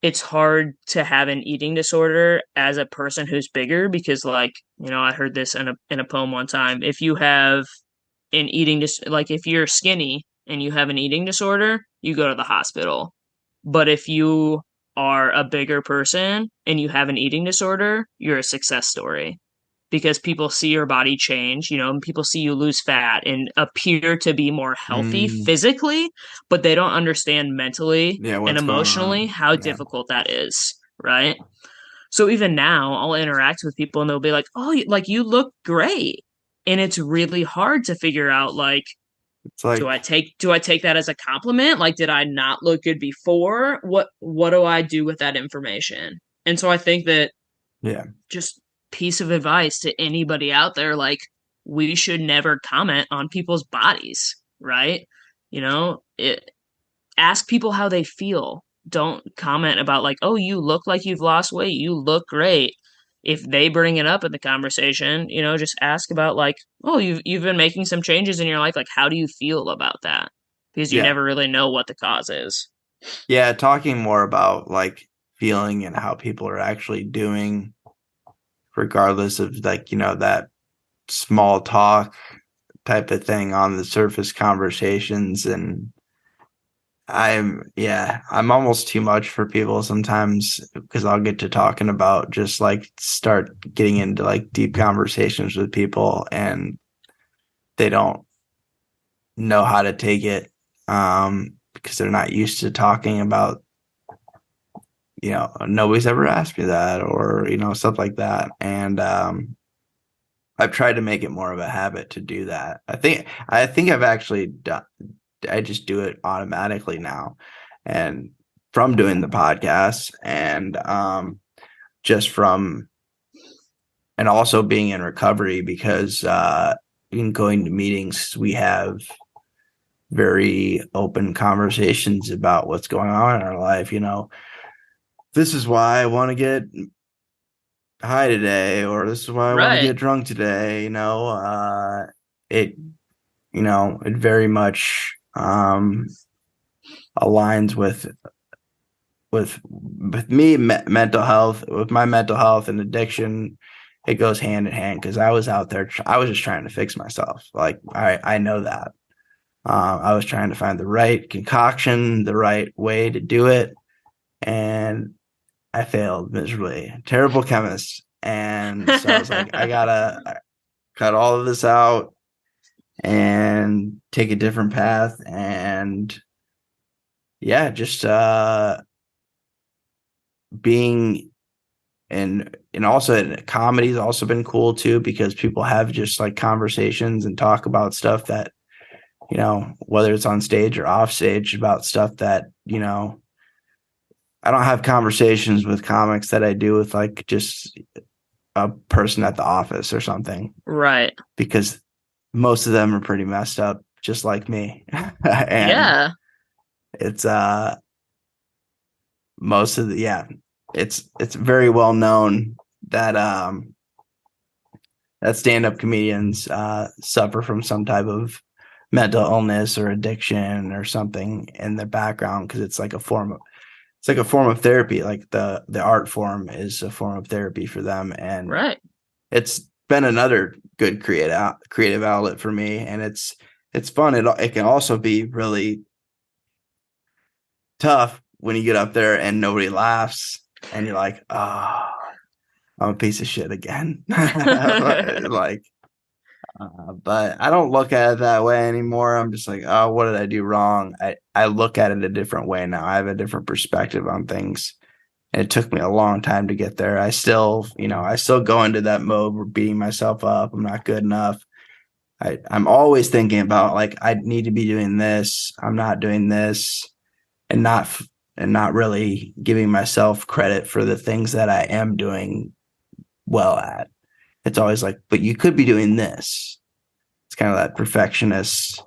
it's hard to have an eating disorder as a person who's bigger because, like, I heard this in a poem one time. If you have an like if you're skinny and you have an eating disorder, you go to the hospital. But if you are a bigger person and you have an eating disorder, you're a success story because people see your body change, and people see you lose fat and appear to be more healthy physically, but they don't understand mentally Yeah, and what's going emotionally on? how Yeah. difficult that is, right? So even now, I'll interact with people and they'll be like, "Oh, like you look great." And it's really hard to figure out, like, It's do I take that as a compliment? Like, did I not look good before? What do I do with that information? And so I think that, yeah. just piece of advice to anybody out there, like, we should never comment on people's bodies, right? Ask people how they feel. Don't comment about, like, oh, you look like you've lost weight, you look great. If they bring it up in the conversation, just ask about, like, oh, you've been making some changes in your life, like, how do you feel about that? Because you Yeah. never really know what the cause is. Yeah, talking more about like feeling and how people are actually doing, regardless of like, that small talk type of thing on the surface conversations. And I'm almost too much for people sometimes because I'll get to talking about just like start getting into like deep conversations with people and they don't know how to take it because they're not used to talking about, nobody's ever asked me that or, stuff like that. And I've tried to make it more of a habit to do that. I think I've actually done, I just do it automatically now. And from doing the podcast and just from, and also being in recovery because in going to meetings, we have very open conversations about what's going on in our life. This is why I want to get high today, or this is why I want to Right. get drunk today. It, it very much aligns with me, mental health, with my mental health and addiction. It goes hand in hand because I was out there, I was just trying to fix myself. Like I know that. I was trying to find the right concoction, the right way to do it. And I failed miserably. Terrible chemist. And so I was like, I gotta cut all of this out and take a different path. And yeah, just being and also comedy's also been cool too because people have just like conversations and talk about stuff that, whether it's on stage or off stage about stuff that, I don't have conversations with comics that I do with like just a person at the office or something Right. because most of them are pretty messed up, just like me. And Yeah. it's most of the it's very well known that that stand-up comedians suffer from some type of mental illness or addiction or something in their background because it's like a form of therapy. Like the art form is a form of therapy for them, and Right. it's been another good creative outlet for me. And it's fun. It can also be really tough when you get up there and nobody laughs, and you're like, oh, I'm a piece of shit again. Like, but I don't look at it that way anymore. I'm just like, oh, what did I do wrong? I look at it a different way now. I have a different perspective on things. And it took me a long time to get there. I still go into that mode where beating myself up. I'm not good enough. I'm always thinking about like, I need to be doing this. I'm not doing this and not really giving myself credit for the things that I am doing well at. It's always like, but you could be doing this. It's kind of that perfectionist.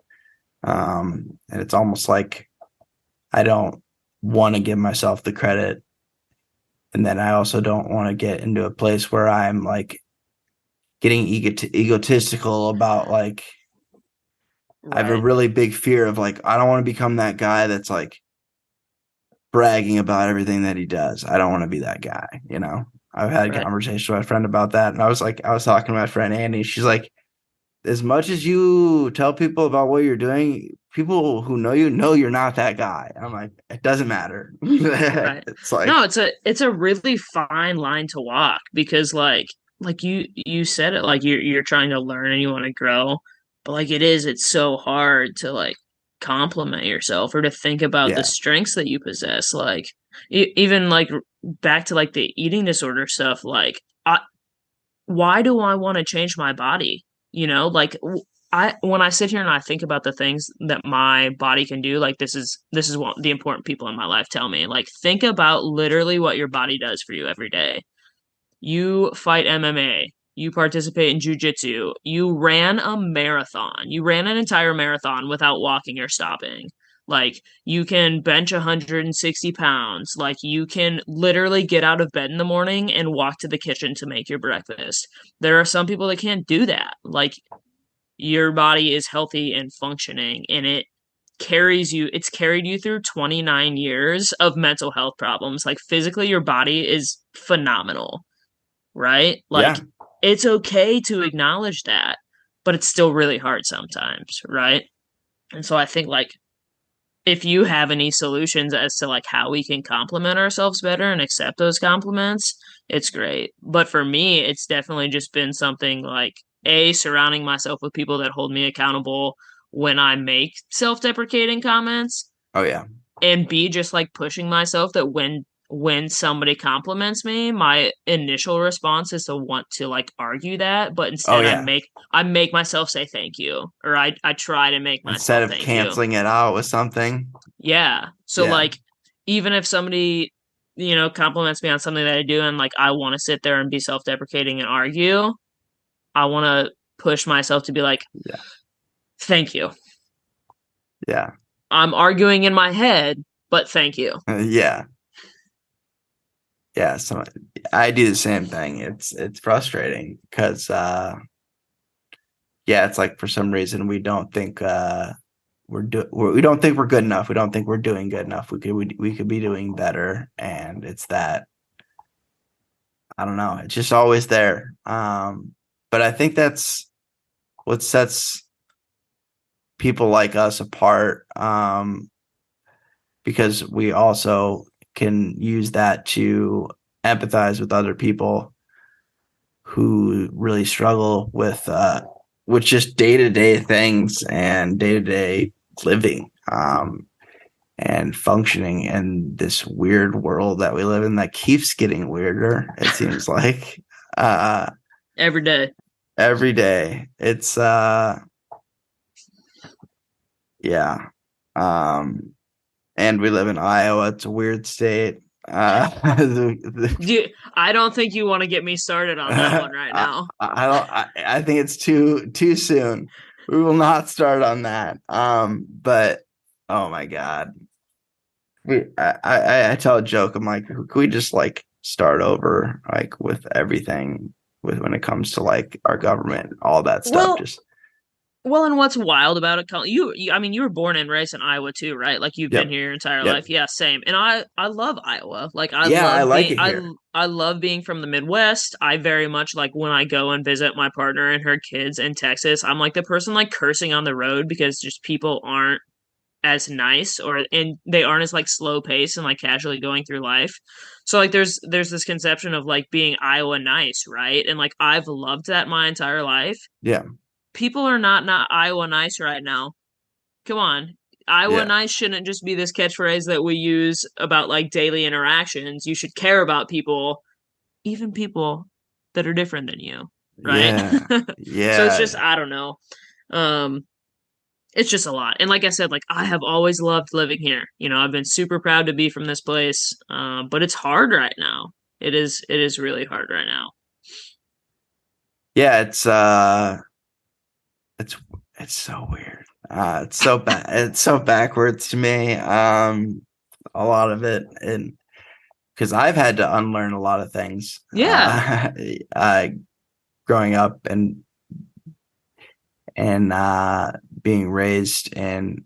And it's almost like I don't want to give myself the credit. And then I also don't want to get into a place where I'm like getting egotistical about like I have a Right. really big fear of like I don't want to become that guy that's like bragging about everything that he does. I don't want to be that guy, you know. I've had a Right. conversation with my friend about that, and I was talking to my friend Andy. She's like, as much as you tell people about what you're doing, people who know you're not that guy. I'm like, it doesn't matter. Right. It's like, No, it's a really fine line to walk because like you said it like you're trying to learn and you want to grow, but like it's so hard to like compliment yourself or to think about the yeah, strengths that you possess. Like even like back to like the eating disorder stuff, like why do I want to change my body? You know, like I when I sit here and I think about the things that my body can do, like this is what the important people in my life tell me. Like think about literally what your body does for you every day. You fight MMA, you participate in jujitsu, you ran a marathon, you ran an entire marathon without walking or stopping. Like you can bench 160 pounds. Like you can literally get out of bed in the morning and walk to the kitchen to make your breakfast. There are some people that can't do that. Like your body is healthy and functioning and it's carried you through 29 years of mental health problems. Like physically your body is phenomenal, right? yeah, Like it's okay to acknowledge that, but it's still really hard sometimes, right? And so I think like if you have any solutions as to like how we can compliment ourselves better and accept those compliments, it's great. But for me, it's definitely just been something like surrounding myself with people that hold me accountable when I make self-deprecating comments, oh yeah, and B, just like pushing myself that when somebody compliments me, my initial response is to want to like argue that, but oh instead yeah. I make myself say thank you, or I try to make Instead myself of thank you. canceling it out with something, Yeah. So yeah, like even if somebody, compliments me on something that I do and like I want to sit there and be self-deprecating and argue, I want to push myself to be like, yeah, thank you. yeah, I'm arguing in my head, but thank you. yeah, yeah. So I do the same thing. It's frustrating because yeah, it's like for some reason we don't think we don't think we're good enough. We don't think we're doing good enough. We could be doing better, and it's that I don't know. It's just always there. But I think that's what sets people like us apart. Because we also can use that to empathize with other people who really struggle with just day to day things and day to day living. And functioning in this weird world that we live in that keeps getting weirder, it seems like. Uh, Every day. every day. It's yeah. Um, and we live in Iowa. It's a weird state. I don't think you want to get me started on that one right now. I don't. I think it's too soon. We will not start on that. But oh my god, I tell a joke. I'm like, could we just like start over, like with everything, with when it comes to like our government, all that stuff. Well, Just well, and what's wild about it, Colin, I mean, you were born and raised in Iowa too, right? Like you've been yep, here your entire yep, life. Yeah, same. And I love Iowa. Like yeah. I like it here. I love being from the Midwest. I very much like when I go and visit my partner and her kids in Texas, I'm like the person like cursing on the road because just people aren't as nice and they aren't as like slow paced and like casually going through life. So like there's this conception of like being Iowa nice, right? And like I've loved that my entire life. Yeah, People are not Iowa nice right now. Come on. Iowa yeah, nice shouldn't just be this catchphrase that we use about like daily interactions. You should care about people, even people that are different than you, right? yeah, So it's yeah. just I don't know. Um it's just a lot. And like I said, like I have always loved living here. I've been super proud to be from this place. But it's hard right now. It is really hard right now. Yeah, it's it's so weird. It's so bad. It's so backwards to me. A lot of it, and because I've had to unlearn a lot of things. Yeah. Uh, growing up and being raised in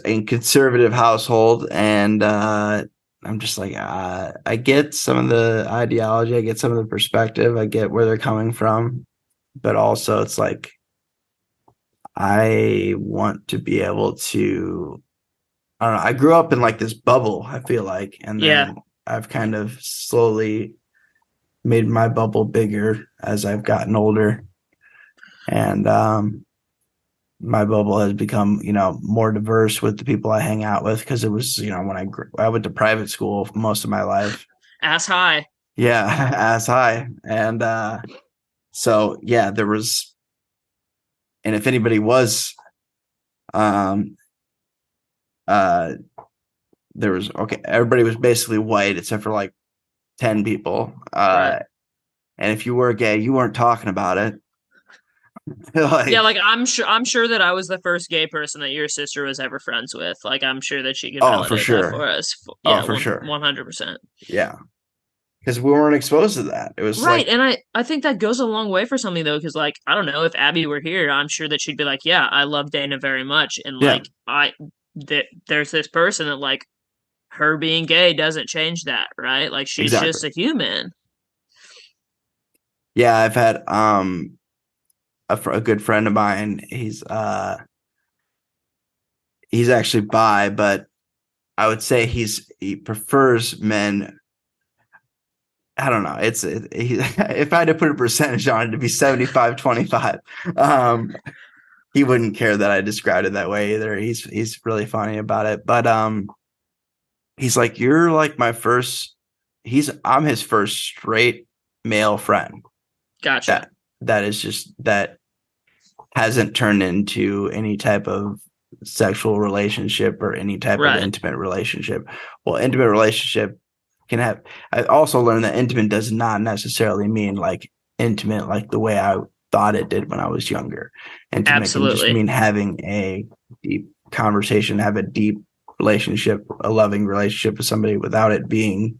in conservative household, and I'm just like I get some of the ideology, I get some of the perspective, I get where they're coming from, but also it's like I want to be able to, I don't know, I grew up in like this bubble, I feel like, and Yeah, then I've kind of slowly made my bubble bigger as I've gotten older, and my bubble has become, more diverse with the people I hang out with, because it was, when I went to private school for most of my life. ass high. Yeah, as high. And so yeah, there was, and if anybody was, um uh there was, okay, everybody was basically white except for like 10 people. Right. And if you were gay, you weren't talking about it. Yeah, Like, like I'm sure that I was the first gay person that your sister was ever friends with. Like I'm sure that she could oh, for validate that sure. for us. Oh, Yeah, for one sure. 100%. Yeah. Because we weren't exposed to that. It was Right, like, and I think that goes a long way for something though, because like I don't know if Abby were here, I'm sure that she'd be like, yeah, I love Dana very much, and yeah, like there's this person that like her being gay doesn't change that, right? Like she's exactly. just a human. Yeah, I've had a good friend of mine. He's actually bi, but I would say he prefers men. I don't know. If I had to put a percentage on it, it'd be 75-25. He wouldn't care that I described it that way either. He's really funny about it. But he's like, you're like my first. I'm his first straight male friend. Gotcha. That that is just that hasn't turned into any type of sexual relationship or any type of Right. intimate relationship. Well, intimate relationship can have. I also learned that intimate does not necessarily mean like intimate like the way I thought it did when I was younger. Intimate can just Absolutely. mean having a deep conversation, have a deep relationship, a loving relationship with somebody without it being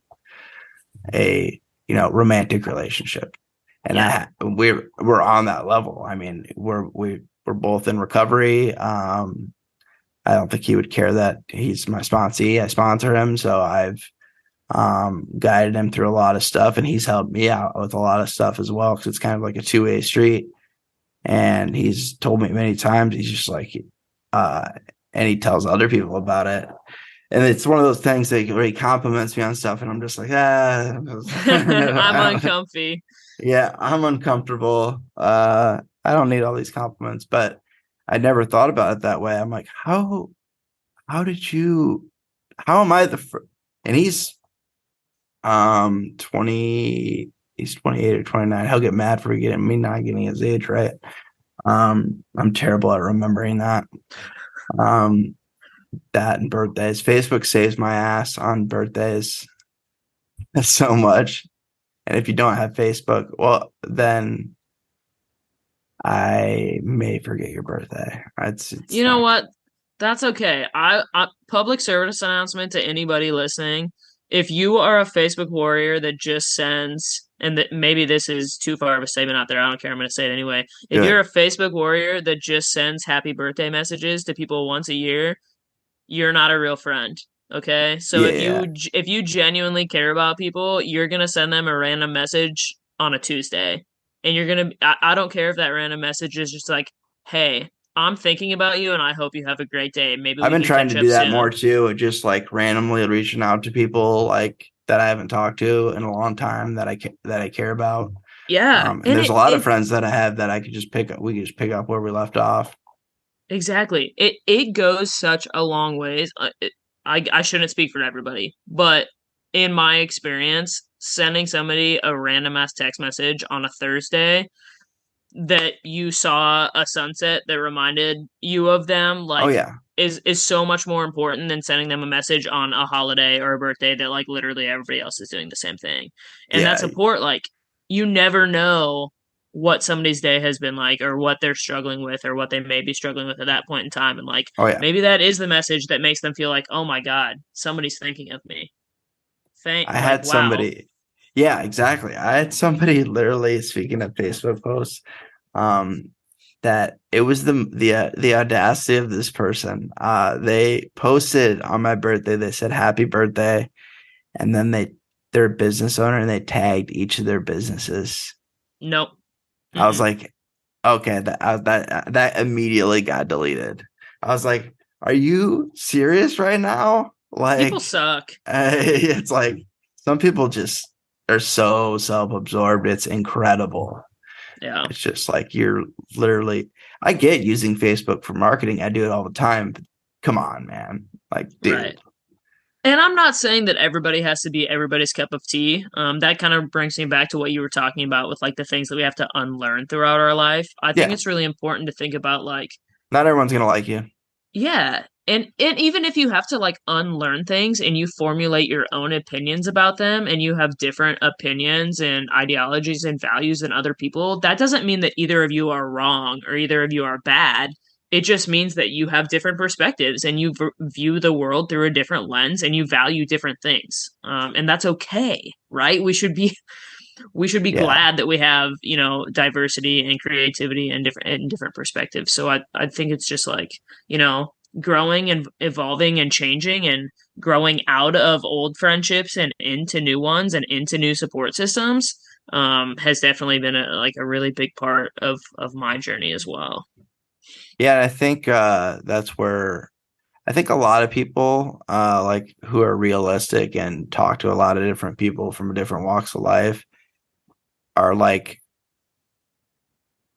a romantic relationship. And Yeah. we're on that level. I mean, we're both in recovery. I don't think he would care that he's my sponsee. I sponsor him, so I've guided him through a lot of stuff, and he's helped me out with a lot of stuff as well, because it's kind of like a two-way street. And he's told me many times, he's just like, uh, and he tells other people about it. And it's one of those things that where he compliments me on stuff, and I'm just like, I'm uncomfy. yeah, I'm uncomfortable. I don't need all these compliments, but I never thought about it that way. I'm like, how did you, how am I and he's 20, he's 28 or 29. He'll get mad for getting me not getting his age right. I'm terrible at remembering that. Um, that and birthdays. Facebook saves my ass on birthdays so much. And if you don't have Facebook, well, then I may forget your birthday. It's You know not good. what? That's okay. I public service announcement to anybody listening. If you are a Facebook warrior that just sends, and that maybe this is too far of a statement out there, I don't care. I'm going to say it anyway. If Do you're it. a Facebook warrior that just sends happy birthday messages to people once a year, you're not a real friend. Okay? So Yeah, if yeah. you genuinely care about people, you're going to send them a random message on a Tuesday. And you're going to I don't care if that random message is just like, "Hey, I'm thinking about you and I hope you have a great day. Maybe I've we been can trying catch to up do that soon." more too, just like randomly reaching out to people like that I haven't talked to in a long time that I care about. Yeah, And and there's it a lot of it friends that I have that I could just pick up. We could just pick up where we left off. exactly. It goes such a long ways. I shouldn't speak for everybody, but in my experience, sending somebody a random ass text message on a Thursday that you saw a sunset that reminded you of them, Oh like yeah, is so much more important than sending them a message on a holiday or a birthday that like literally everybody else is doing the same thing. And that yeah. support, like you never know what somebody's day has been like or what they're struggling with or what they may be struggling with at that point in time, and like Oh yeah. maybe that is the message that makes them feel like, oh my god, somebody's thinking of me. Thank I like had wow. somebody. Yeah, exactly. I had somebody literally, speaking of Facebook posts, um, that it was the audacity of this person. They posted on my birthday. They said happy birthday, and then they're a business owner and they tagged each of their businesses. Nope. I was Mm-mm. like, okay, that immediately got deleted. I was like, are you serious right now? People Like, suck. it's like some people just are so self-absorbed. It's incredible. Yeah. It's just like you're literally. I get using Facebook for marketing. I do it all the time. But come on, man. Like, Right. dude. And I'm not saying that everybody has to be everybody's cup of tea. That kind of brings me back to what you were talking about with like the things that we have to unlearn throughout our life. I think Yeah, it's really important to think about like, not everyone's gonna like you. yeah, and even if you have to like unlearn things and you formulate your own opinions about them and you have different opinions and ideologies and values than other people, that doesn't mean that either of you are wrong or either of you are bad. It just means that you have different perspectives and you view the world through a different lens and you value different things. And that's okay, right? We should be Yeah, glad that we have, diversity and creativity and different perspectives. So I think it's just like, growing and evolving and changing and growing out of old friendships and into new ones and into new support systems has definitely been a really big part of my journey as well. yeah. I think that's where I think a lot of people like who are realistic and talk to a lot of different people from different walks of life are like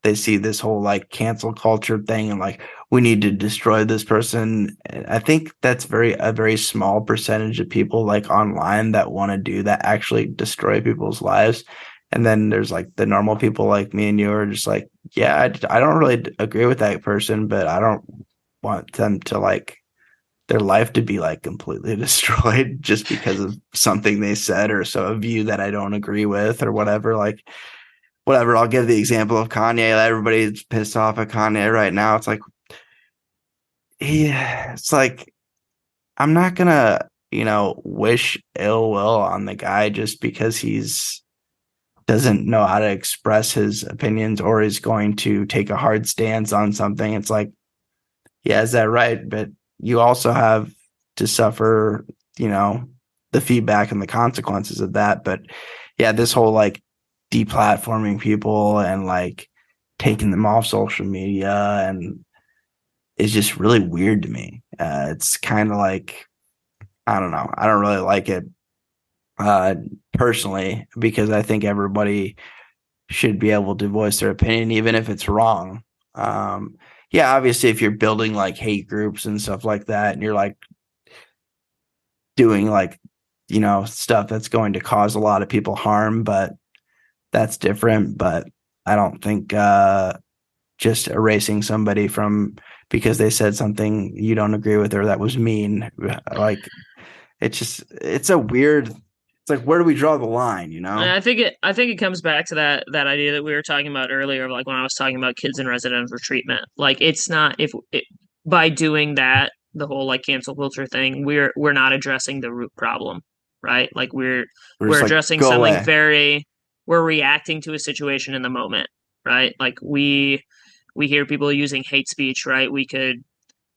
they see this whole like cancel culture thing and like we need to destroy this person. I think that's a very small percentage of people like online that want to do that actually destroy people's lives. And then there's like the normal people like me and you are just like, yeah, I don't really agree with that person, but I don't want them to like their life to be like completely destroyed just because of something they said or so a view that I don't agree with or whatever. Like whatever. I'll give the example of Kanye. Everybody's pissed off at Kanye right now. It's like, yeah, it's like, I'm not gonna, wish ill will on the guy just because he's doesn't know how to express his opinions or is going to take a hard stance on something. It's like, yeah, is that right? But you also have to suffer, you know, the feedback and the consequences of that. But yeah, this whole like deplatforming people and like taking them off social media and is just really weird to me. It's kind of like, I don't know. I don't really like it uh, personally because I think everybody should be able to voice their opinion, even if it's wrong. Um, yeah, obviously, if you're building like hate groups and stuff like that, and you're like doing like, stuff that's going to cause a lot of people harm, but that's different. But I don't think just erasing somebody from because they said something you don't agree with or that was mean, like it's a weird. It's like where do we draw the line? You And know? I think it comes back to that idea that we were talking about earlier, like when I was talking about kids in residential treatment. Like it's not if it, by doing that, the whole like cancel culture thing, we're not addressing the root problem, right? Like we're We're we're just like addressing go something away. very we're reacting to a situation in the moment, right? Like we hear people using hate speech, right? We could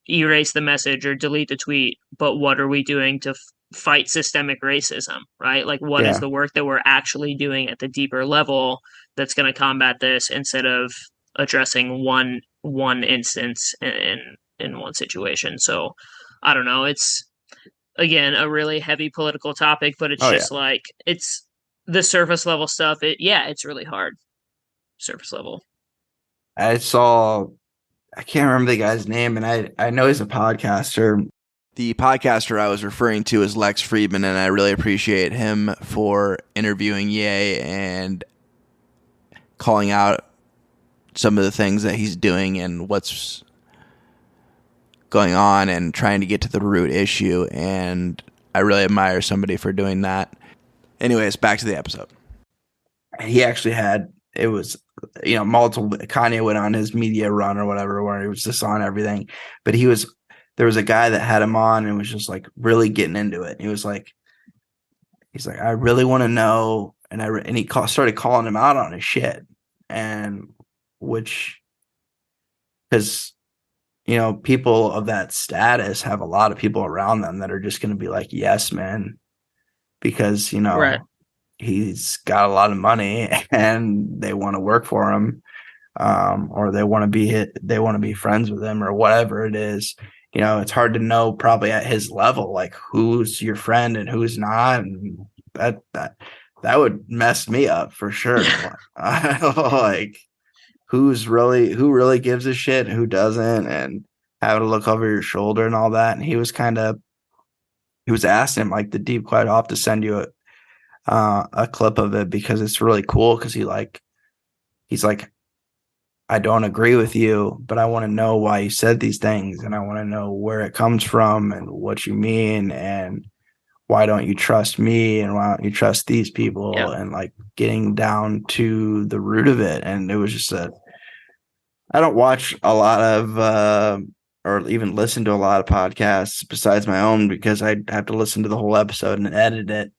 erase the message or delete the tweet, but what are we doing to fight systemic racism, right? Like what is Yeah. the work that we're actually doing at the deeper level that's going to combat this instead of addressing one instance in one situation. So I don't know, it's again a really heavy political topic, but it's Oh yeah. just like it's the surface level stuff. It's really hard surface level. I saw I can't remember the guy's name, and I know he's a podcaster. The podcaster I was referring to is Lex Friedman, and I really appreciate him for interviewing Ye and calling out some of the things that he's doing and what's going on and trying to get to the root issue. And I really admire somebody for doing that. Anyways, back to the episode. He actually had it was multiple. Kanye went on his media run or whatever where he was just on everything, but there was a guy that had him on and was just like really getting into it. He's like, I really want to know and he started calling him out on his shit, and which because people of that status have a lot of people around them that are just going to be like, yes, man, because Right. he's got a lot of money and they want to work for him, or they want to be friends with him or whatever it is. It's hard to know probably at his level, like who's your friend and who's not. And that would mess me up for sure. Like who really gives a shit, who doesn't, and having to look over your shoulder and all that. And he was asking him like the deep quiet off to send you a clip of it because it's really cool. Cause he's like, I don't agree with you, but I want to know why you said these things, and I want to know where it comes from and what you mean, and why don't you trust me, and why don't you trust these people, Yeah. and like getting down to the root of it. And it was just I don't watch a lot of or even listen to a lot of podcasts besides my own because I have to listen to the whole episode and edit it.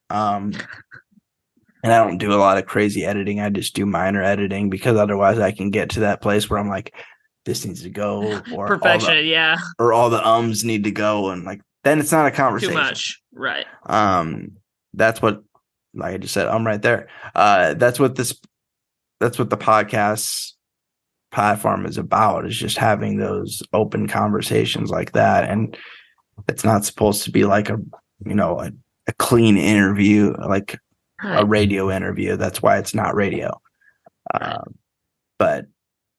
And I don't do a lot of crazy editing. I just do minor editing because otherwise I can get to that place where I'm like, this needs to go, or Perfection, yeah. or all the ums need to go, and like then it's not a conversation. Too much, right? That's what, like I just said, right there. That's what the podcast platform is about, is just having those open conversations like that. And it's not supposed to be like a clean interview, like a radio interview. That's why it's not radio. But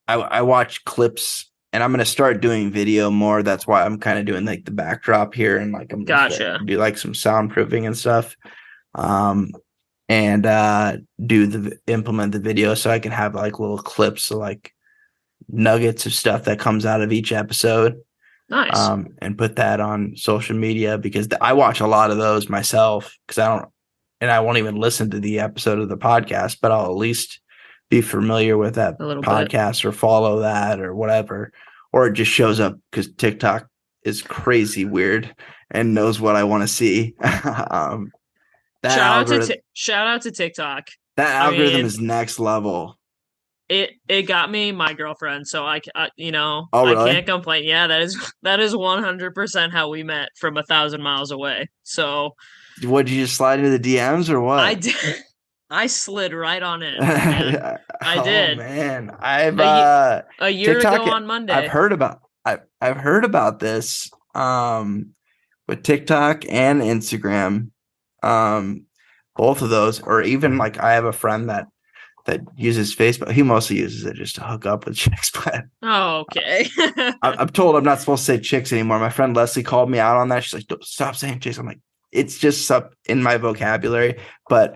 I watch clips, and I'm going to start doing video more. That's why I'm kind of doing like the backdrop here, and like I'm gotcha. Do like some soundproofing and stuff, and implement the video so I can have like little clips, so like nuggets of stuff that comes out of each episode. Nice. And put that on social media because I watch a lot of those myself because I won't even listen to the episode of the podcast, but I'll at least be familiar with that podcast or follow that or whatever, or it just shows up because TikTok is crazy weird and knows what I want to see. Shout out to TikTok. That algorithm is next level. It got me my girlfriend, so I really? I can't complain. Yeah, that is 100% how we met from 1,000 miles away. So, what, did you just slide into the DMs or what? I did. I slid right on in. I did. Oh man, I've a year TikTok, ago on Monday. I've heard about this with TikTok and Instagram, both of those, or even like I have a friend that uses Facebook. He mostly uses it just to hook up with chicks. But okay. I'm told I'm not supposed to say chicks anymore. My friend Leslie called me out on that. She's like, "Don't stop saying chicks." I'm like, it's just up in my vocabulary. But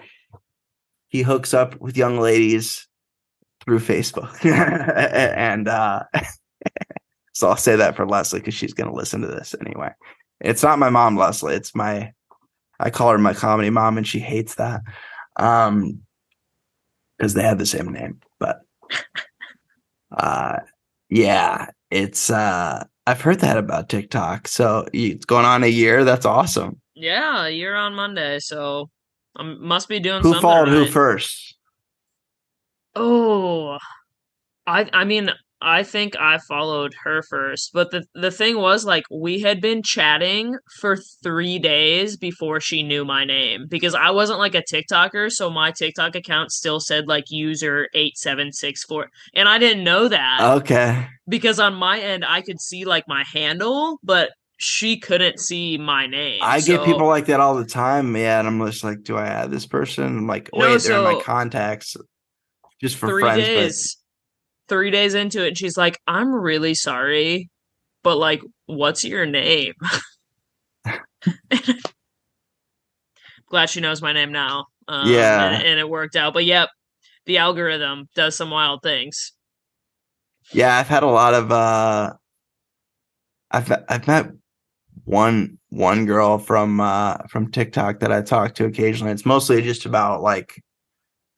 he hooks up with young ladies through Facebook, and so I'll say that for Leslie because she's going to listen to this anyway. It's not my mom, Leslie. It's I call her my comedy mom, and she hates that. Because they have the same name. But yeah, it's I've heard that about TikTok. So it's going on a year. That's awesome. Yeah, a year on Monday. So I must be doing something. Who followed right. Who first? Oh, I mean, I think I followed her first, but the thing was, like, we had been chatting for 3 days before she knew my name because I wasn't like a TikToker, so my TikTok account still said like user 8764, and I didn't know that. Okay. Because on my end I could see like my handle, but she couldn't see my name. I get people like that all the time, yeah, and I'm just like, do I add this person? I'm like, wait, they're in my contacts just for 3 friends. Days. 3 days into it, and she's like, I'm really sorry, but like, what's your name? Glad she knows my name now. Yeah. And it worked out. But yep, the algorithm does some wild things. Yeah, I've had a lot of I've met one girl from TikTok that I talk to occasionally. It's mostly just about like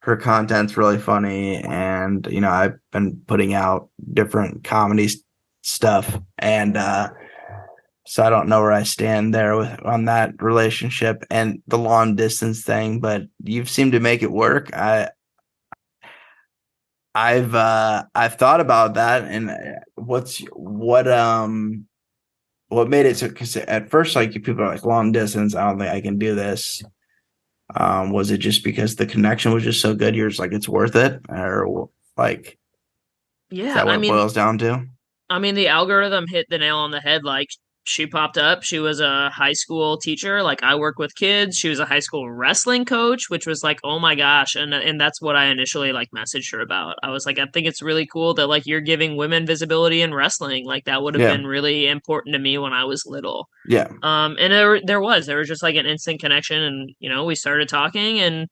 her content's really funny, and I've been putting out different comedy stuff, and So I don't know where I stand there on that relationship and the long distance thing, but you've seemed to make it work. I've thought about that, and what made it so? Because at first, like people are like long distance, I don't think I can do this. Was it just because the connection was just so good? You're just like it's worth it, or like is Yeah, that what it boils down to? I mean, the algorithm hit the nail on the head. Like, she popped up. She was a high school teacher. Like, I work with kids. She was a high school wrestling coach, which was like, oh my gosh. And that's what I initially like messaged her about. I was like, I think it's really cool that like you're giving women visibility in wrestling. Like, that would have Yeah, been really important to me when I was little. yeah, And there was just like an instant connection, and we started talking, and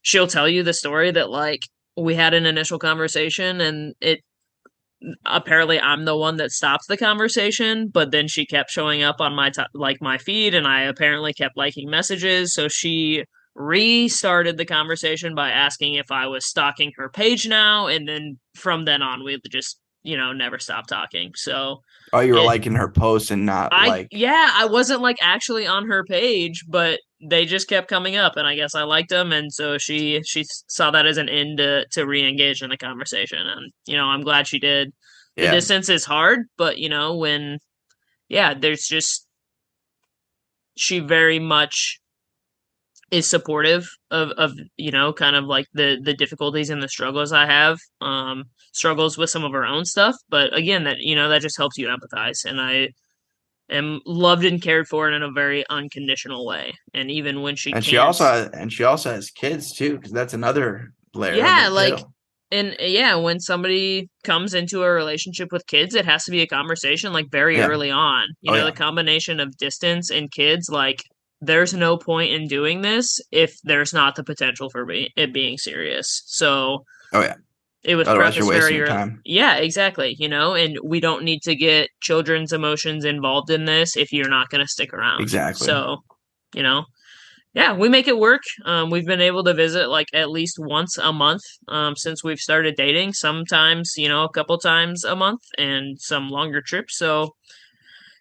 she'll tell you the story that like we had an initial conversation, and it apparently I'm the one that stopped the conversation, but then she kept showing up on my feed, and I apparently kept liking messages, so she restarted the conversation by asking if I was stalking her page now, and then from then on we just never stopped talking. So oh, you were it liking her post and not I like yeah, I wasn't like actually on her page, but they just kept coming up, and I guess I liked them, and so she saw that as an end to re-engage in the conversation, and I'm glad she did. The yeah. distance is hard, but when there's just she very much is supportive of kind of like the difficulties and the struggles I have, struggles with some of her own stuff, but again, that just helps you empathize, and I am loved and cared for in a very unconditional way. And even when she can't, And she also has kids too, because that's another layer of yeah, it like, too. and yeah, when somebody comes into a relationship with kids, it has to be a conversation like very Yeah. early on. Oh The yeah. combination of distance and kids, like, there's no point in doing this if there's not the potential for it being serious. So Oh yeah. it was Otherwise, you're prefaced wasting very your early. time. Yeah, exactly. And we don't need to get children's emotions involved in this if you're not going to stick around. Exactly. So, you know, yeah, we make it work. We've been able to visit like at least once a month since we've started dating. Sometimes, a couple times a month, and some longer trips. So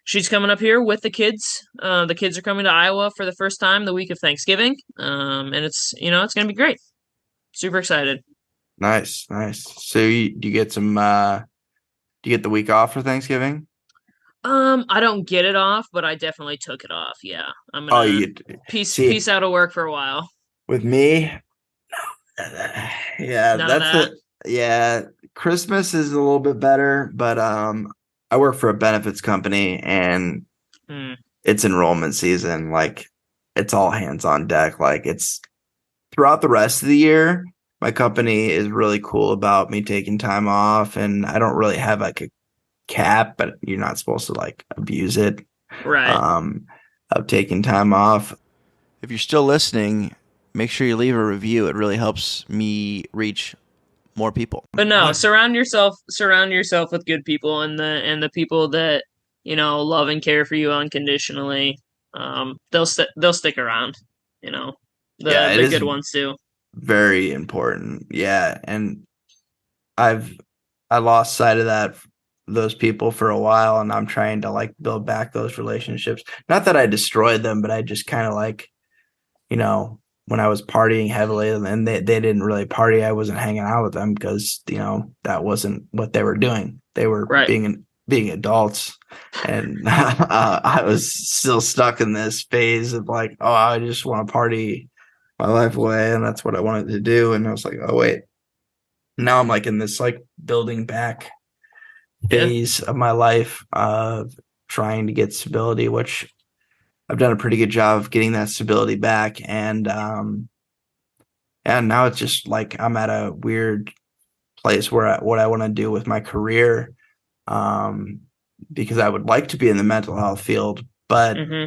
she's coming up here with the kids. The kids are coming to Iowa for the first time the week of Thanksgiving, and it's going to be great. Super excited. Nice, nice. So do you get some? Do you get the week off for Thanksgiving? I don't get it off, but I definitely took it off. Yeah, I'm Oh, gonna you peace see out of work for a while. with me. Yeah, None of that. yeah. Christmas is a little bit better, but I work for a benefits company and Mm, it's enrollment season. Like it's all hands on deck. Like it's throughout the rest of the year. My company is really cool about me taking time off, and I don't really have like a cap, but you're not supposed to like abuse it. right. Um, of taking time off. If you're still listening, make sure you leave a review. It really helps me reach more people. But no, surround yourself with good people, and the people that love and care for you unconditionally. They'll stick around. You know, Yeah, the it the is good ones do. very important. Yeah, and I've I lost sight of those people for a while, and I'm trying to like build back those relationships. Not that I destroyed them, but I just kind of like, you know, when I was partying heavily and they didn't really party, I wasn't hanging out with them because, that wasn't what they were doing. They were Right. being adults. And I was still stuck in this phase of like, oh, I just want to party my life away. And that's what I wanted to do. And I was like, oh, wait, now I'm like in this like building back Yeah. phase of my life of trying to get stability, which I've done a pretty good job of getting that stability back. And now it's just like I'm at a weird place where what I want to do with my career, because I would like to be in the mental health field, but Hmm.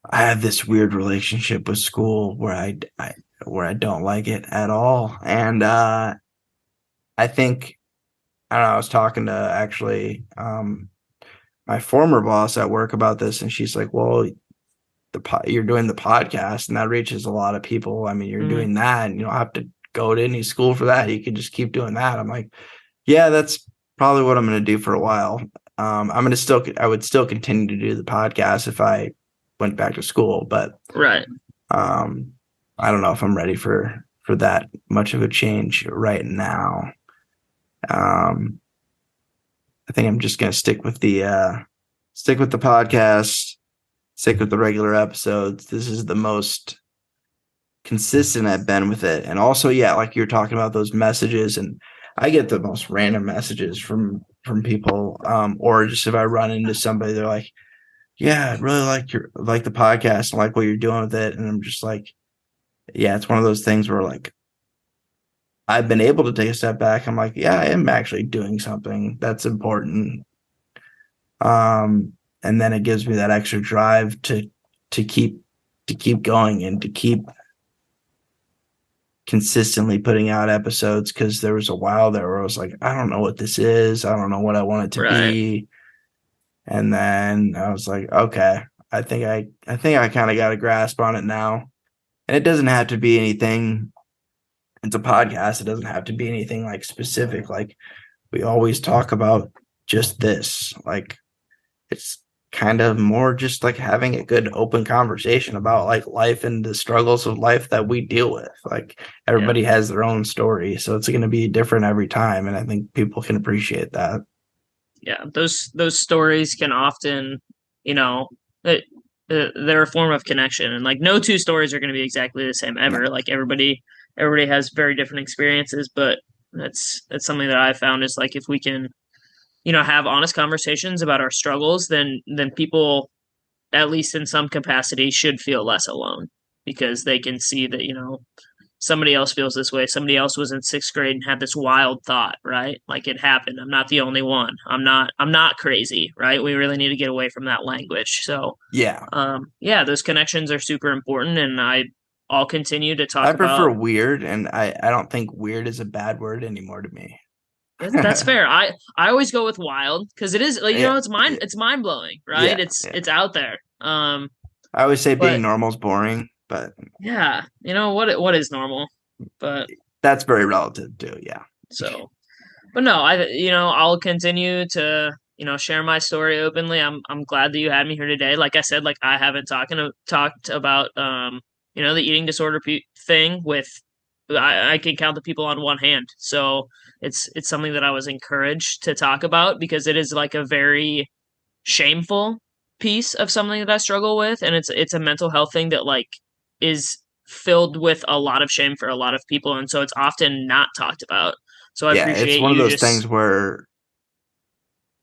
I have this weird relationship with school where I don't like it at all. And I think I don't know, I was talking to actually my former boss at work about this, and she's like, "Well, you're doing the podcast, and that reaches a lot of people. I mean, you're Hmm. doing that, and you don't have to go to any school for that. You could just keep doing that." I'm like, "Yeah, that's probably what I'm going to do for a while." I would still continue to do the podcast if I went back to school, but Right. I don't know if I'm ready for that much of a change right now. I think I'm just gonna stick with the podcast, stick with the regular episodes. This is the most consistent I've been with it. And also, yeah, like you're talking about those messages, and I get the most random messages from people, or just if I run into somebody, they're like, yeah, I really like the podcast and like what you're doing with it. And I'm just like, yeah, it's one of those things where like I've been able to take a step back. I'm like, yeah, I am actually doing something that's important. And then it gives me that extra drive to keep going and to keep consistently putting out episodes, because there was a while there where I was like, I don't know what this is. I don't know what I want it to Right. be. And then I was like, okay, I think I kind of got a grasp on it now. And it doesn't have to be anything. It's a podcast. It doesn't have to be anything like specific. Like we always talk about just this. Like it's kind of more just like having a good open conversation about like life and the struggles of life that we deal with. Like everybody Yeah. has their own story, so it's going to be different every time, and I think people can appreciate that. Yeah. Those stories can often, you know, it, they're a form of connection, and like no two stories are going to be exactly the same No. ever. Like everybody has very different experiences, but that's something that I found is like if we can, have honest conversations about our struggles, then people, at least in some capacity, should feel less alone because they can see that, somebody else feels this way. Somebody else was in sixth grade and had this wild thought, right? Like it happened. I'm not the only one. I'm not crazy, right? We really need to get away from that language. So Yeah, yeah, those connections are super important, and I'll continue to I talk prefer about. weird, and I don't think weird is a bad word anymore to me. That's fair. I always go with wild because it is like Yeah, it's it's mind blowing, right? yeah, It's yeah. it's out there. I always say being But normal is boring, but yeah, what is normal, but that's very relative too. Yeah. so but no, I'll continue to share my story openly. I'm glad that you had me here today. Like I said, like I haven't talked about the eating disorder thing with. I can count the people on one hand. So it's something that I was encouraged to talk about because it is like a very shameful piece of something that I struggle with, and it's a mental health thing that like is filled with a lot of shame for a lot of people, and so it's often not talked about. So I Yeah, it's appreciate one of you those things just. where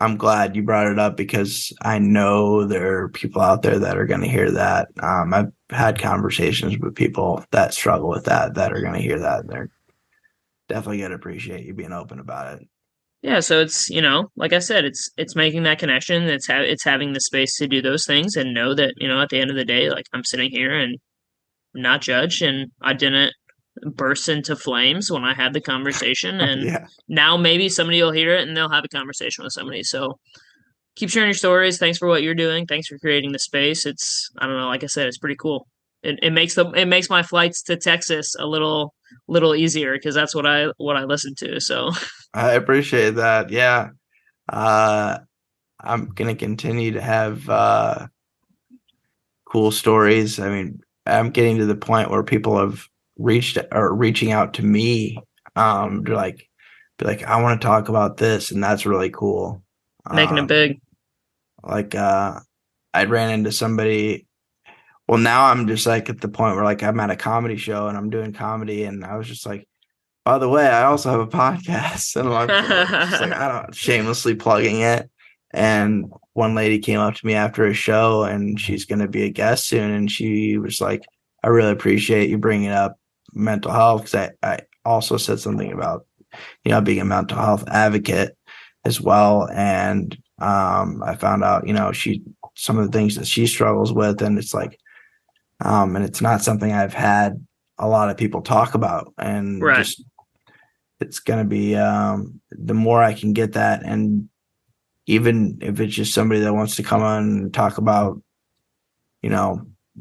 I'm glad you brought it up, because I know there are people out there that are going to hear that. I've had conversations with people that struggle with that are going to hear that. They're definitely going to appreciate you being open about it. Yeah, so it's like I said, it's making that connection. It's having the space to do those things and know that at the end of the day, like I'm sitting here and not judged, and I didn't burst into flames when I had the conversation. And Yeah, now maybe somebody will hear it and they'll have a conversation with somebody. So keep sharing your stories. Thanks for what you're doing. Thanks for creating the space. It's I don't know, like I said, it's pretty cool. It makes my flights to Texas a little easier because that's what I listen to. So I appreciate that. Yeah. Uh, I'm going to continue to have cool stories. I mean, I'm getting to the point where people have reaching out to me, to like be like, I want to talk about this, and that's really cool. making it Um, big. like I ran into somebody. Well, now I'm just like at the point where like I'm at a comedy show and I'm doing comedy, and I was just like, by the way, I also have a podcast, and I'm just like, I don't shamelessly plugging it. And one lady came up to me after a show, and she's going to be a guest soon, and she was like, I really appreciate you bringing up mental health, because I also said something about being a mental health advocate as well. And I found out some of the things that she struggles with, and it's like and it's not something I've had a lot of people talk about, and Right. just it's going to be the more I can get that, and even if it's just somebody that wants to come on and talk about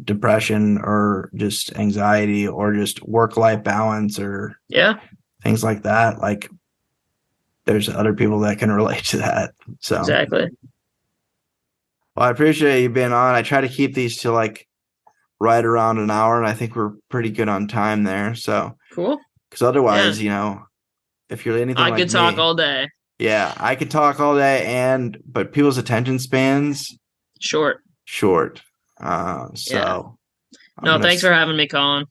depression or just anxiety or just work-life balance or Yeah. things like that, like there's other people that can relate to that. So Exactly. well, I appreciate you being on. I try to keep these to like right around an hour, and I think we're pretty good on time there. So Cool. because otherwise, Yeah. you know, if you're anything I like could talk me, all day. yeah, I could talk all day, but people's attention spans Short. short. Yeah. So I'm No, gonna thanks for having me, Colin.